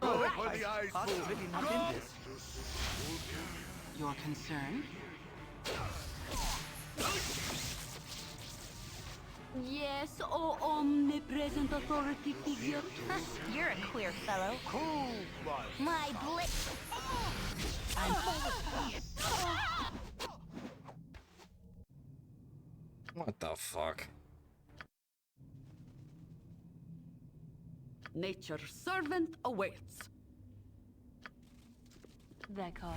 Right. For the eyes full. Your concern? Yes, oh omnipresent authority figure. You're a queer fellow. My blade. What the fuck? Nature's servant awaits. That calls.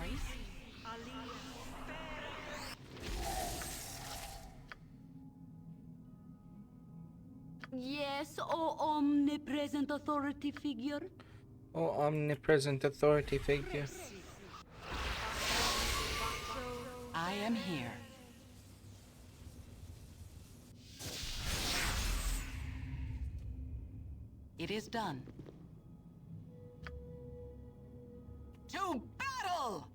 Yes, oh omnipresent authority figure. Oh, omnipresent authority figure. I am here. It is done. To battle!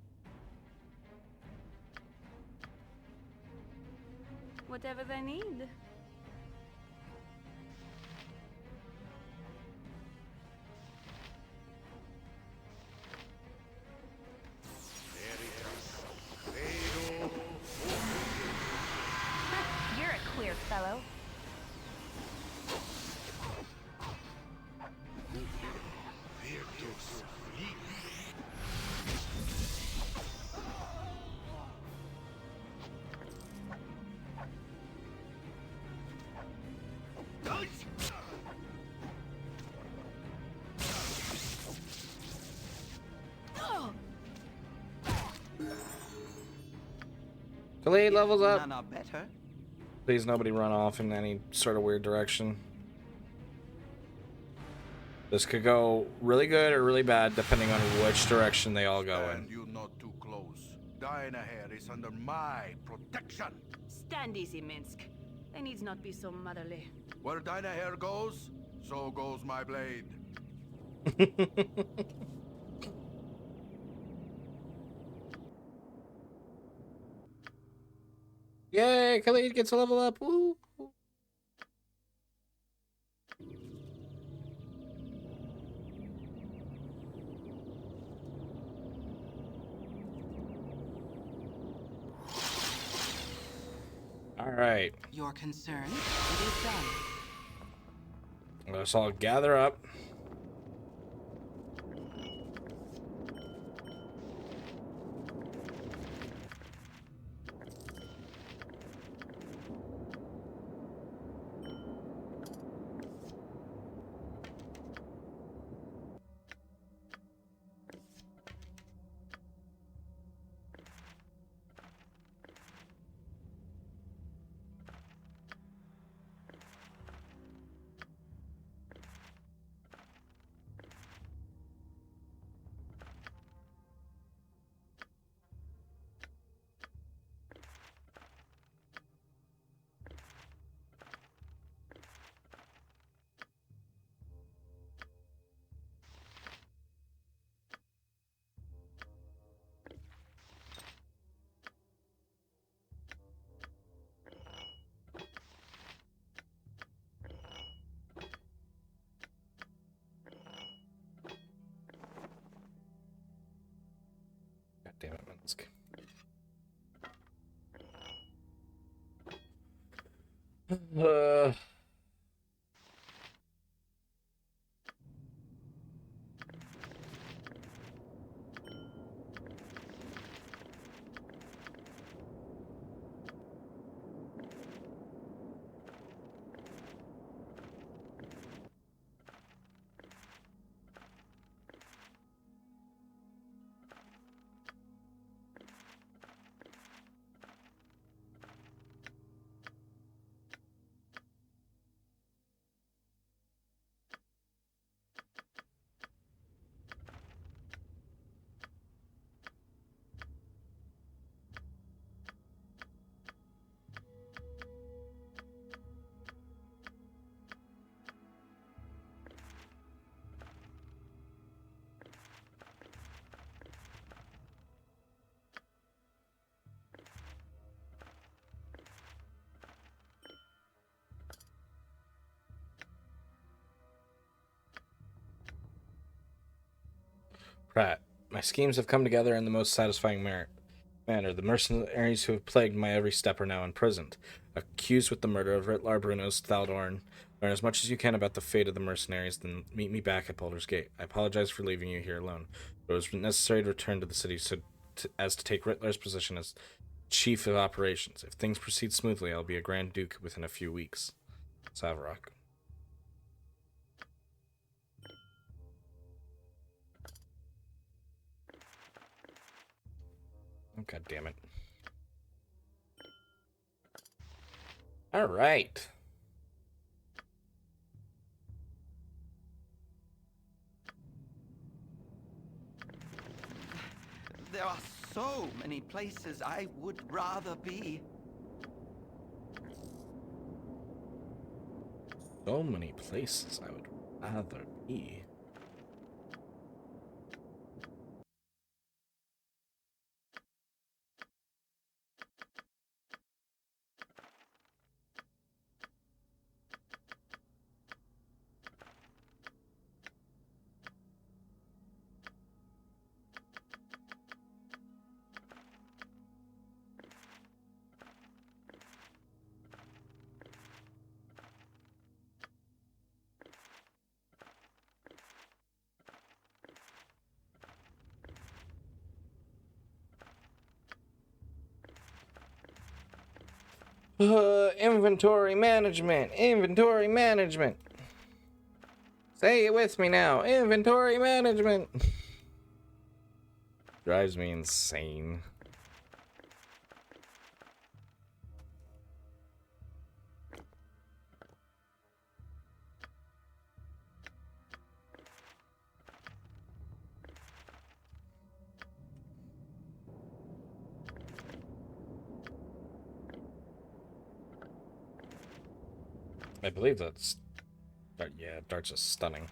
Whatever they need. You're a queer fellow. Khalid levels up. None are better. Please, nobody run off in any sort of weird direction. This could go really good or really bad, depending on which direction they all go in. You not too close. Dinah here is under my protection. Stand easy, Minsk. They needs not be so motherly. Where Dinah hair goes, so goes my blade. Yay, Khalid gets a level up. Woo. All right. Your concern, it is done. Let's all gather up. God damn it, Minsk. Pratt, my schemes have come together in the most satisfying manner. The mercenaries who have plagued my every step are now imprisoned, accused with the murder of Ritlar, Brunos, Thaldorn. Learn as much as you can about the fate of the mercenaries, then meet me back at Baldur's Gate. I apologize for leaving you here alone, but it was necessary to return to the city as to take Ritlar's position as chief of operations. If things proceed smoothly, I'll be a Grand Duke within a few weeks. Savarok. Oh, God damn it. All right. There are so many places I would rather be. So many places I would Other E. Inventory management. Inventory management. Say it with me now. Inventory management. Drives me insane. I believe that's... But yeah, darts is stunning.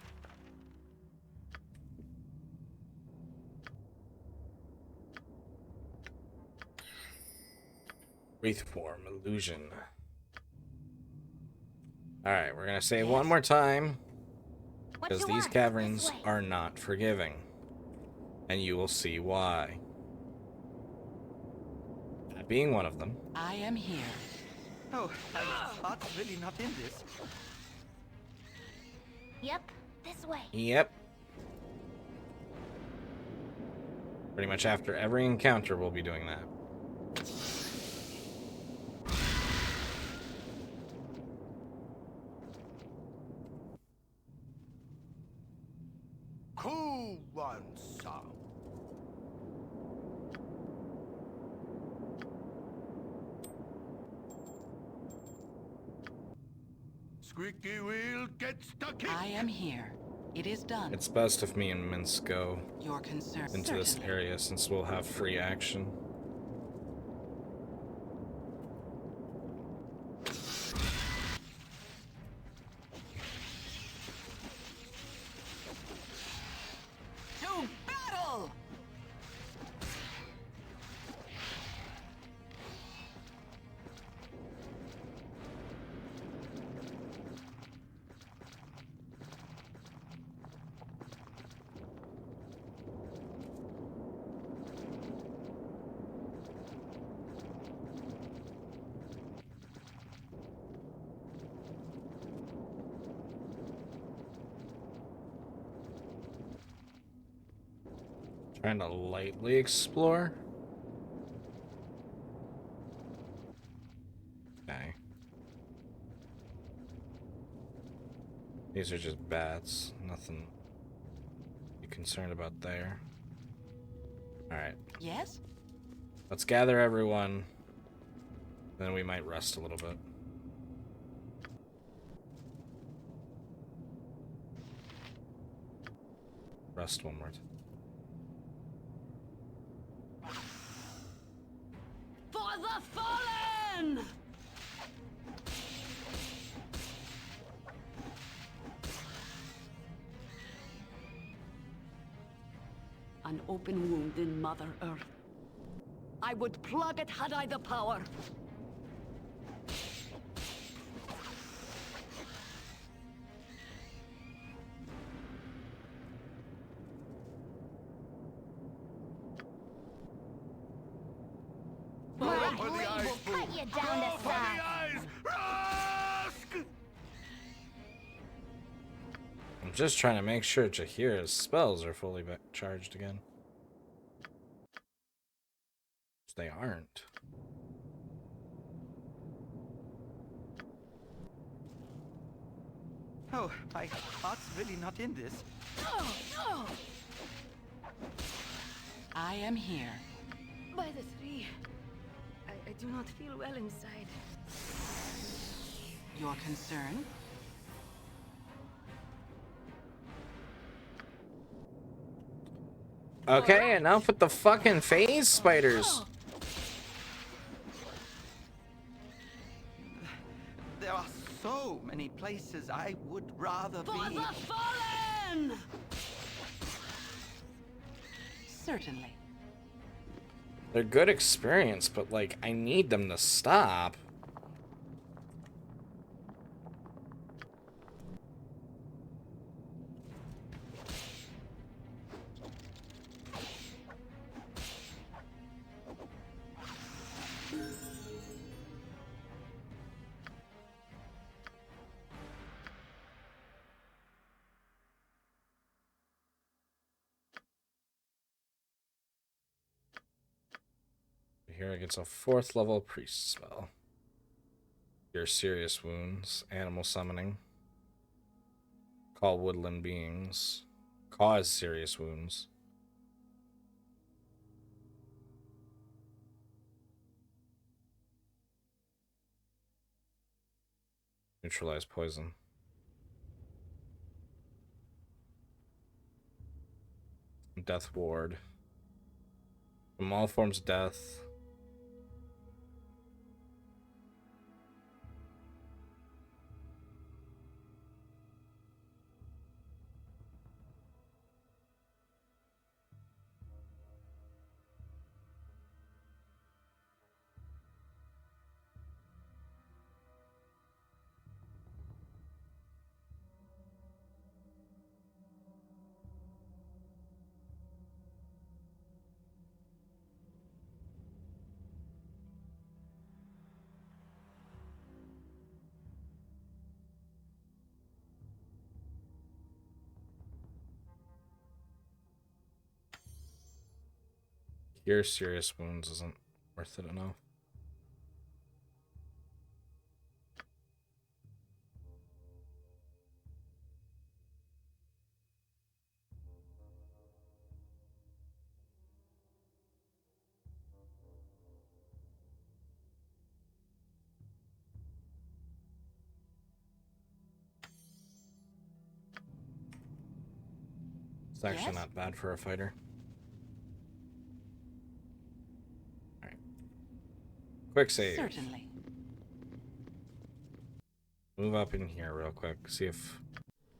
Wraith form illusion. Alright, we're gonna say it one more time. Because these caverns are not forgiving. And you will see why. That being one of them. I am here. Oh, my heart's really not in this. Yep, this way. Yep. Pretty much after every encounter, we'll be doing that. Cool one, son. Squeaky wheel, get stuck in. I am here. It is done. It's best if me and Mince go Your concern. into this area since we'll have free action. To battle! Trying to lightly explore. Okay. These are just bats. Nothing to be concerned about there. Alright. Yes? Let's gather everyone. Then we might rest a little bit. Rest one more time. For the fallen! An open wound in Mother Earth. I would plug it had I the power. My blade will cut you down to size. I'm just trying to make sure Jahira's spells are fully charged again. They aren't. Oh, my heart's really not in this. I am here. By the three, I do not feel well inside. Your concern? Okay, enough with the fucking phase spiders. There are so many places I would rather For be. the fallen! Certainly. They're good experience, but like I need them to stop. Here it gets a 4th level priest spell. Cure serious wounds, animal summoning. Call woodland beings. Cause serious wounds. Neutralize poison. Death ward. From all forms of death. Cure serious wounds isn't worth it enough. It's actually Yes? not bad for a fighter. Alright. Quick save. Certainly. Move up in here real quick. See if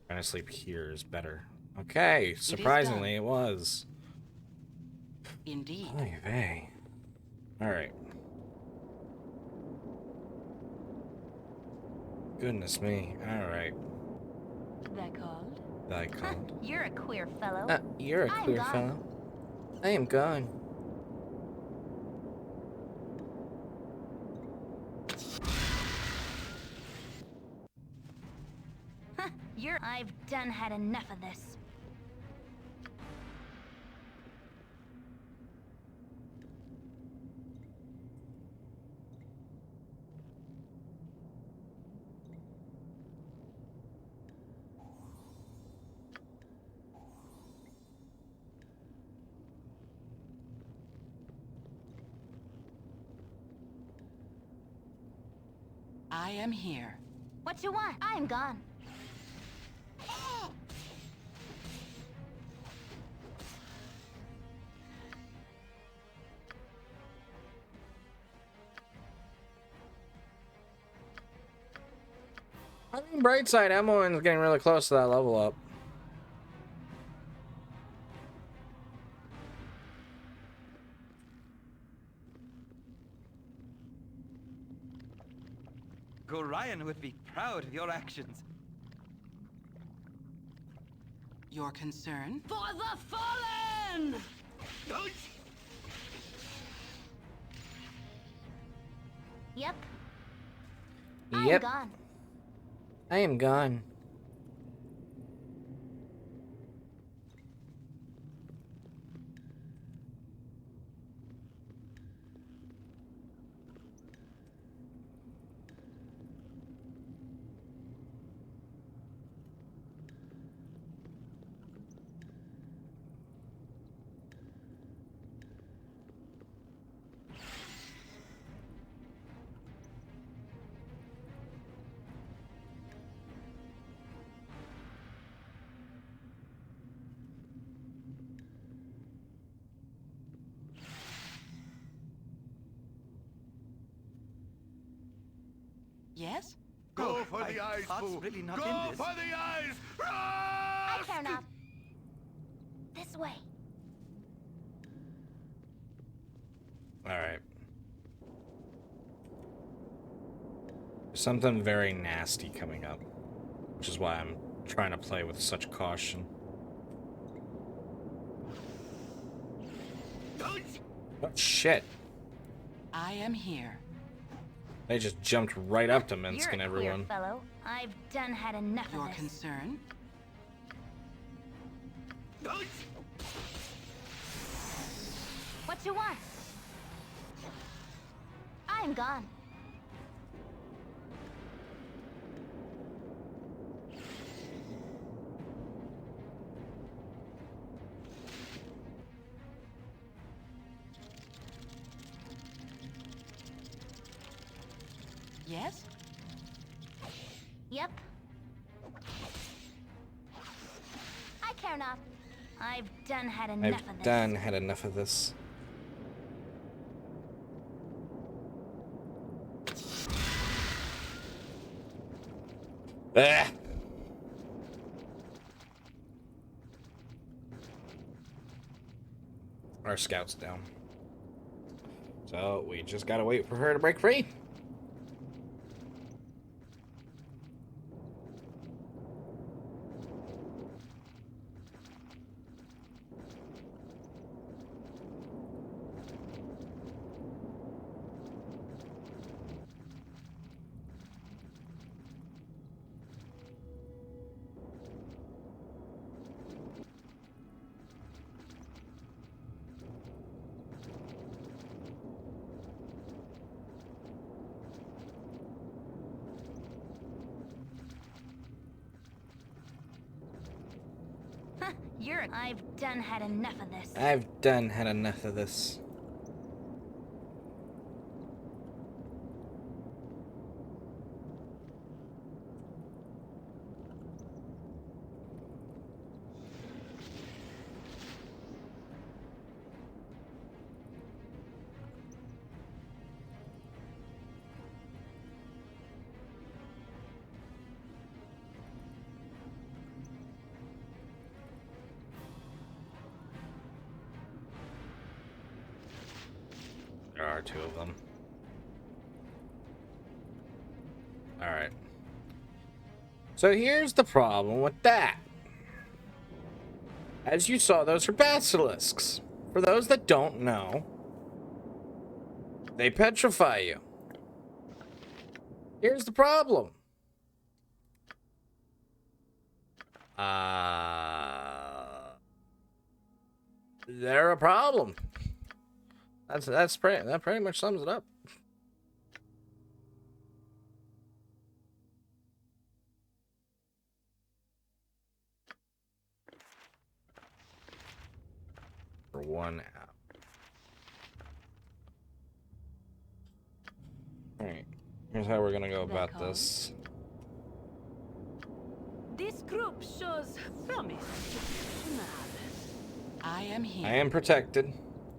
trying to sleep here is better. Okay, surprisingly it was. Indeed. Oy vey. Alright. Goodness me. Alright. That called? That called. You're a queer fellow. You're a I'm queer gone. fellow. I am gone. I've done had enough of this. I am here. What you want? I'm gone. I mean, bright side, Emmelin's getting really close to that level up. Gorion would be proud of your actions. Your concern? For the fallen! Yep. Yep. I'm gone. I am gone. Yes? Go for the eyes, Heart's Boo! really not Go in this. for the eyes! I care not. This way. Alright. Something very nasty coming up, which is why I'm trying to play with such caution. Oh, shit. I am here. They just jumped right up to You're Minskin, a everyone. queer fellow. I've done had enough Your of this. concern? What you want? I'm gone. Yes? Yep. I care not. I've done had enough of I've this. done had enough of this. Ah! Our scout's down. So we just gotta wait for her to break free. I've done had enough of this. I've done had enough of this. There are two of them. Alright. So here's the problem with that. As you saw, those are basilisks. For those that don't know, they petrify you. Here's the problem. They're a problem. That pretty much sums it up. For 1 hour. Alright. Here's how we're gonna go about this. This group shows promise. I am here. I am protected.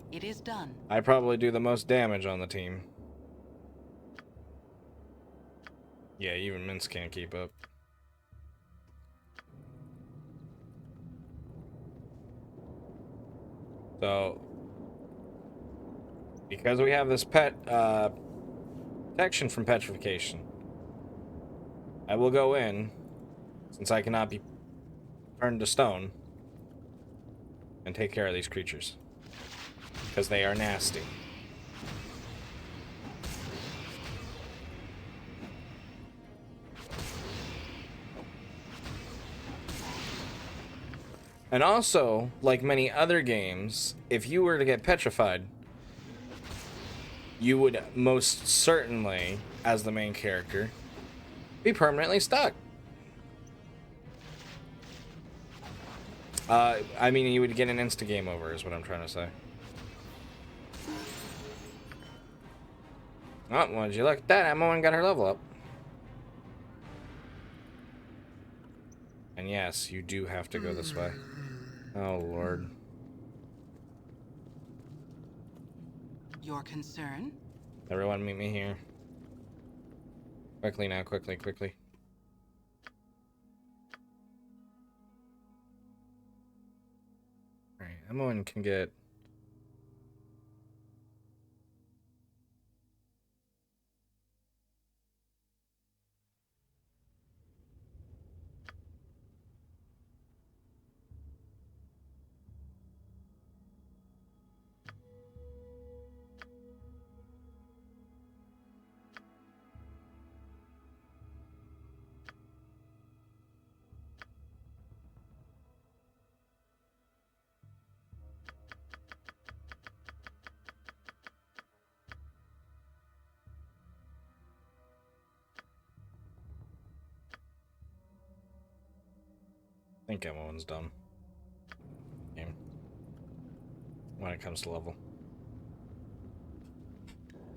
It is done. I probably do the most damage on the team. Yeah, even Mince can't keep up. So, because we have this protection from petrification, I will go in, since I cannot be turned to stone, and take care of these creatures. Because they are nasty. And also, like many other games, if you were to get petrified, you would most certainly, as the main character, be permanently stuck. I mean, you would get an insta-game over, is what I'm trying to say. Oh, well, did you look at that? Emma got her level up. And yes, you do have to go this way. Oh, Lord. Your concern? Everyone meet me here. Quickly now, quickly. Alright, Emma can get... I think Emma's done. Game. When it comes to level.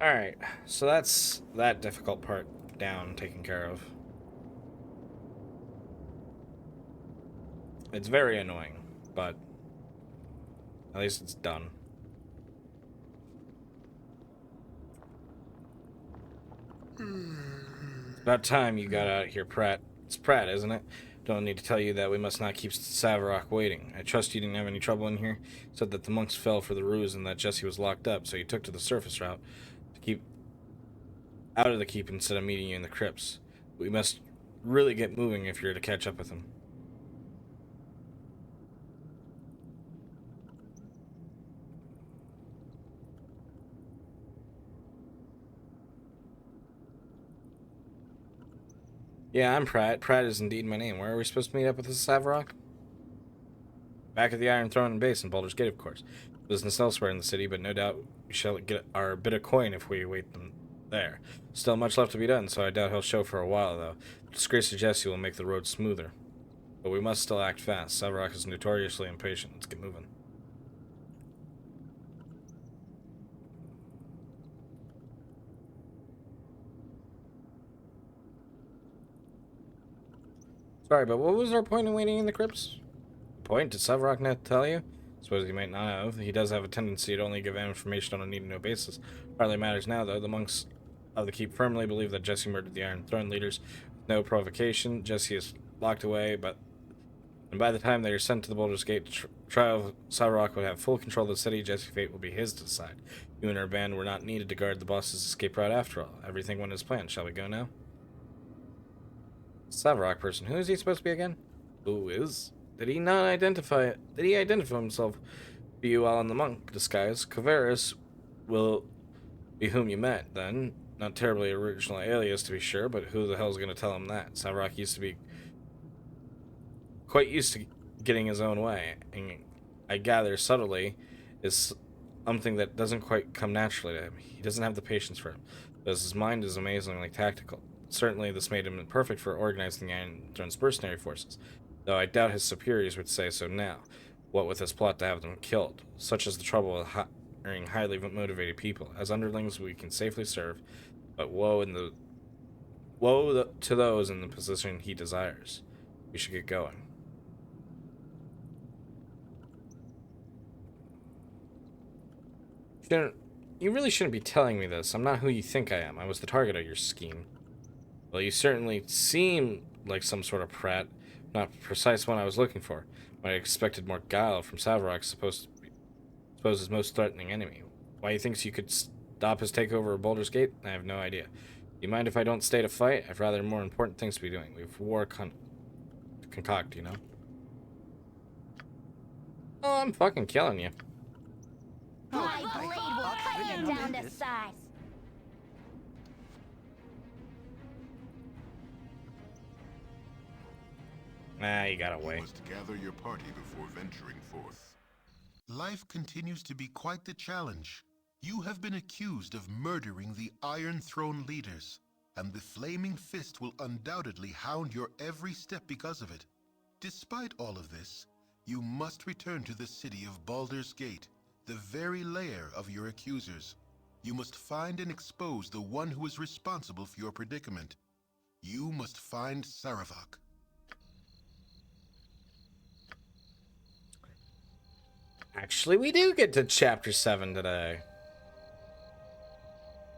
Alright, so that's that difficult part down, taken care of. It's very annoying, but at least it's done. It's about time you got out of here, Pratt. It's Pratt, isn't it? Don't need to tell you that we must not keep Savarok waiting. I trust you didn't have any trouble in here. Said that the monks fell for the ruse and that Jesse was locked up, so you took to the surface route to keep out of the keep instead of meeting you in the crypts. We must really get moving if you're to catch up with him. Yeah, I'm Pratt. Pratt is indeed my name. Where are we supposed to meet up with this Savarok? Back at the Iron Throne base in Baldur's Gate, of course. Business elsewhere in the city, but no doubt we shall get our bit of coin if we await them there. Still much left to be done, so I doubt he'll show for a while, though. The disgrace of Jesse will make the road smoother. But we must still act fast. Savarok is notoriously impatient. Let's get moving. Sorry, but what was our point in waiting in the crypts? Point? Did Savarok not tell you? Suppose he might not have. He does have a tendency to only give information on a need-to-know basis. Hardly matters now, though. The monks of the keep firmly believe that Jesse murdered the Iron Throne leaders. No provocation. Jesse is locked away, and by the time they are sent to the Baldur's Gate trial, Savarok would have full control of the city. Jesse's fate will be his to decide. You and our band were not needed to guard the boss's escape route after all. Everything went as planned. Shall we go now? Savarok person. Who is he supposed to be again? Who is? Did he not identify it? Did he identify himself to you while in the monk disguise? Kavaris will be whom you met, then. Not terribly original alias, to be sure, but who the hell's going to tell him that? Savarok used to be quite used to getting his own way, and I gather subtly is something that doesn't quite come naturally to him. He doesn't have the patience for it, but his mind is amazingly tactical. Certainly, this made him perfect for organizing the Iron Throne's mercenary forces, though I doubt his superiors would say so now, what with his plot to have them killed. Such is the trouble with hiring highly motivated people. As underlings, we can safely serve, but woe to those in the position he desires. We should get going. You really shouldn't be telling me this. I'm not who you think I am. I was the target of your scheme. Well, you certainly seem like some sort of Pratt. Not the precise one I was looking for. But I expected more guile from Savarok, suppose his most threatening enemy. Why he thinks you could stop his takeover of Baldur's Gate? I have no idea. Do you mind if I don't stay to fight? I've rather more important things to be doing. We've war concoct, you know? Oh, I'm fucking killing you. My blade will cut you down to size. Nah, you got away. You must gather your party before venturing forth. Life continues to be quite the challenge. You have been accused of murdering the Iron Throne leaders, and the Flaming Fist will undoubtedly hound your every step because of it. Despite all of this, you must return to the city of Baldur's Gate, the very lair of your accusers. You must find and expose the one who is responsible for your predicament. You must find Saravok. Actually, we do get to Chapter 7 today.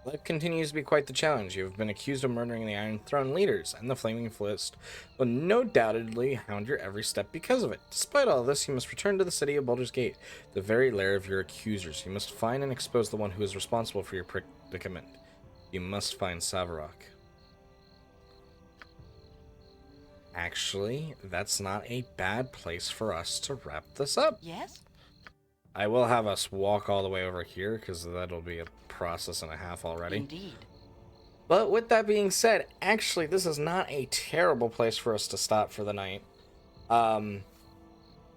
Life continues to be quite the challenge. You have been accused of murdering the Iron Throne leaders, and the Flaming Fist will no doubtedly hound your every step because of it. Despite all this, you must return to the city of Baldur's Gate, the very lair of your accusers. You must find and expose the one who is responsible for your predicament. You must find Savarok. Actually, that's not a bad place for us to wrap this up. Yes? I will have us walk all the way over here, because that'll be a process and a half already. Indeed. But with that being said, actually, this is not a terrible place for us to stop for the night. And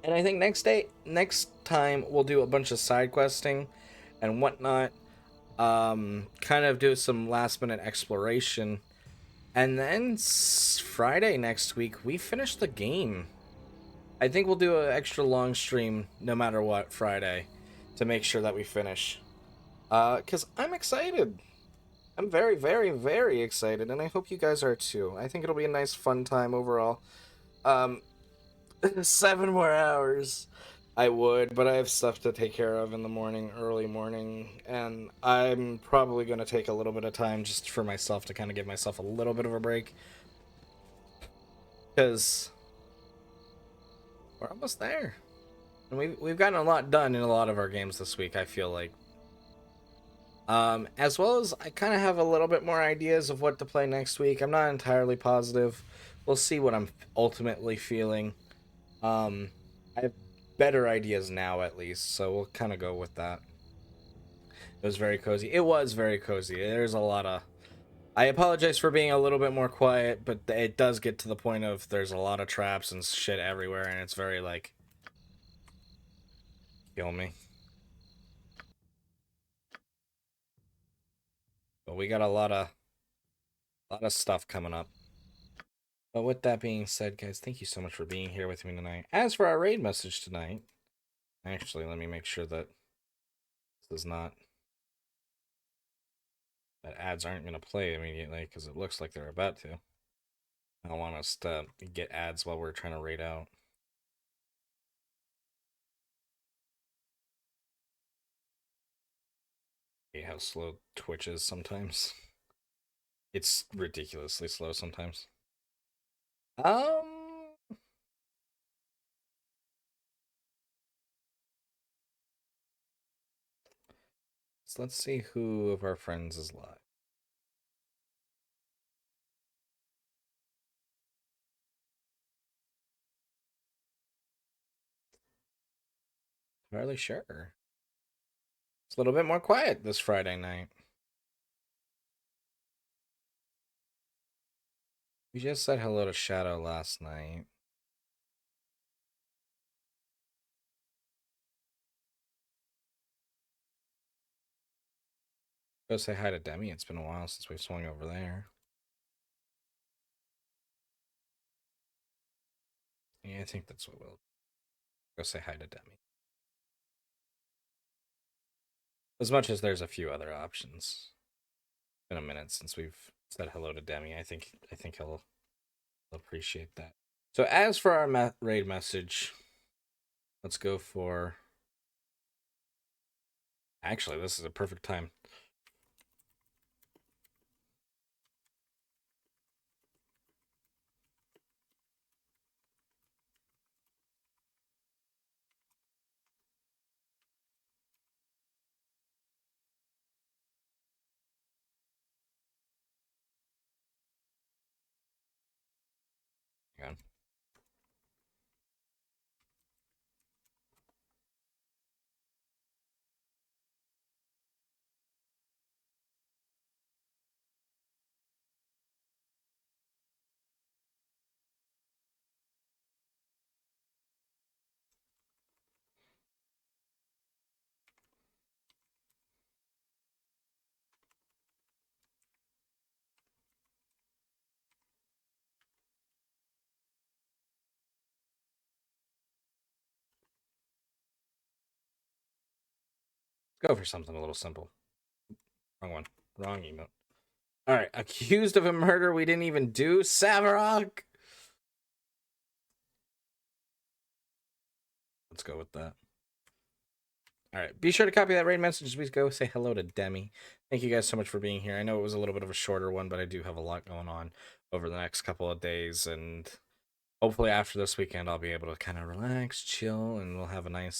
I think next time, we'll do a bunch of side questing and whatnot. Kind of do some last minute exploration. And then Friday next week, we finish the game. I think we'll do an extra long stream no matter what Friday to make sure that we finish. Because I'm excited. I'm very, very, very excited, and I hope you guys are too. I think it'll be a nice, fun time overall. 7 more hours. I would, but I have stuff to take care of in the morning, early morning, and I'm probably going to take a little bit of time just for myself to kind of give myself a little bit of a break. Because we're almost there. And we've gotten a lot done in a lot of our games this week, I feel like. As well as I kind of have a little bit more ideas of what to play next week. I'm not entirely positive. We'll see what I'm ultimately feeling. I have better ideas now, at least, so we'll kind of go with that. It was very cozy. It was very cozy. There's a lot of... I apologize for being a little bit more quiet, but it does get to the point of there's a lot of traps and shit everywhere, and it's very, like... Kill me. But we got a lot of stuff coming up. But with that being said, guys, thank you so much for being here with me tonight. As for our raid message tonight, actually, let me make sure that this is not... that ads aren't going to play immediately, because it looks like they're about to. I don't want us to get ads while we're trying to raid out. I hate how slow Twitch is sometimes. It's ridiculously slow sometimes. So let's see who of our friends is live. Fairly sure. It's a little bit more quiet this Friday night. We just said hello to Shadow last night. Go say hi to Demi. It's been a while since we've swung over there. Yeah, I think that's what we'll go say hi to Demi. As much as there's a few other options. It's been a minute since we've said hello to Demi. I think he'll appreciate that. So as for our raid message, let's go for... Actually, this is a perfect time. Hang on. Go for something a little simple. Wrong one. Wrong emote. Alright, accused of a murder we didn't even do? Savarok! Let's go with that. All right, be sure to copy that raid message. Please go say hello to Demi. Thank you guys so much for being here. I know it was a little bit of a shorter one, but I do have a lot going on over the next couple of days, and hopefully after this weekend, I'll be able to kind of relax, chill, and we'll have a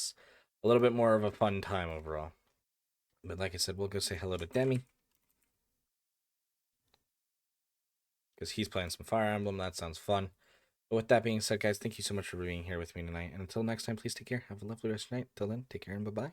little bit more of a fun time overall. But like I said, we'll go say hello to Demi, because he's playing some Fire Emblem. That sounds fun. But with that being said, guys, thank you so much for being here with me tonight. And until next time, please take care. Have a lovely rest of your night. Till then, take care and bye-bye.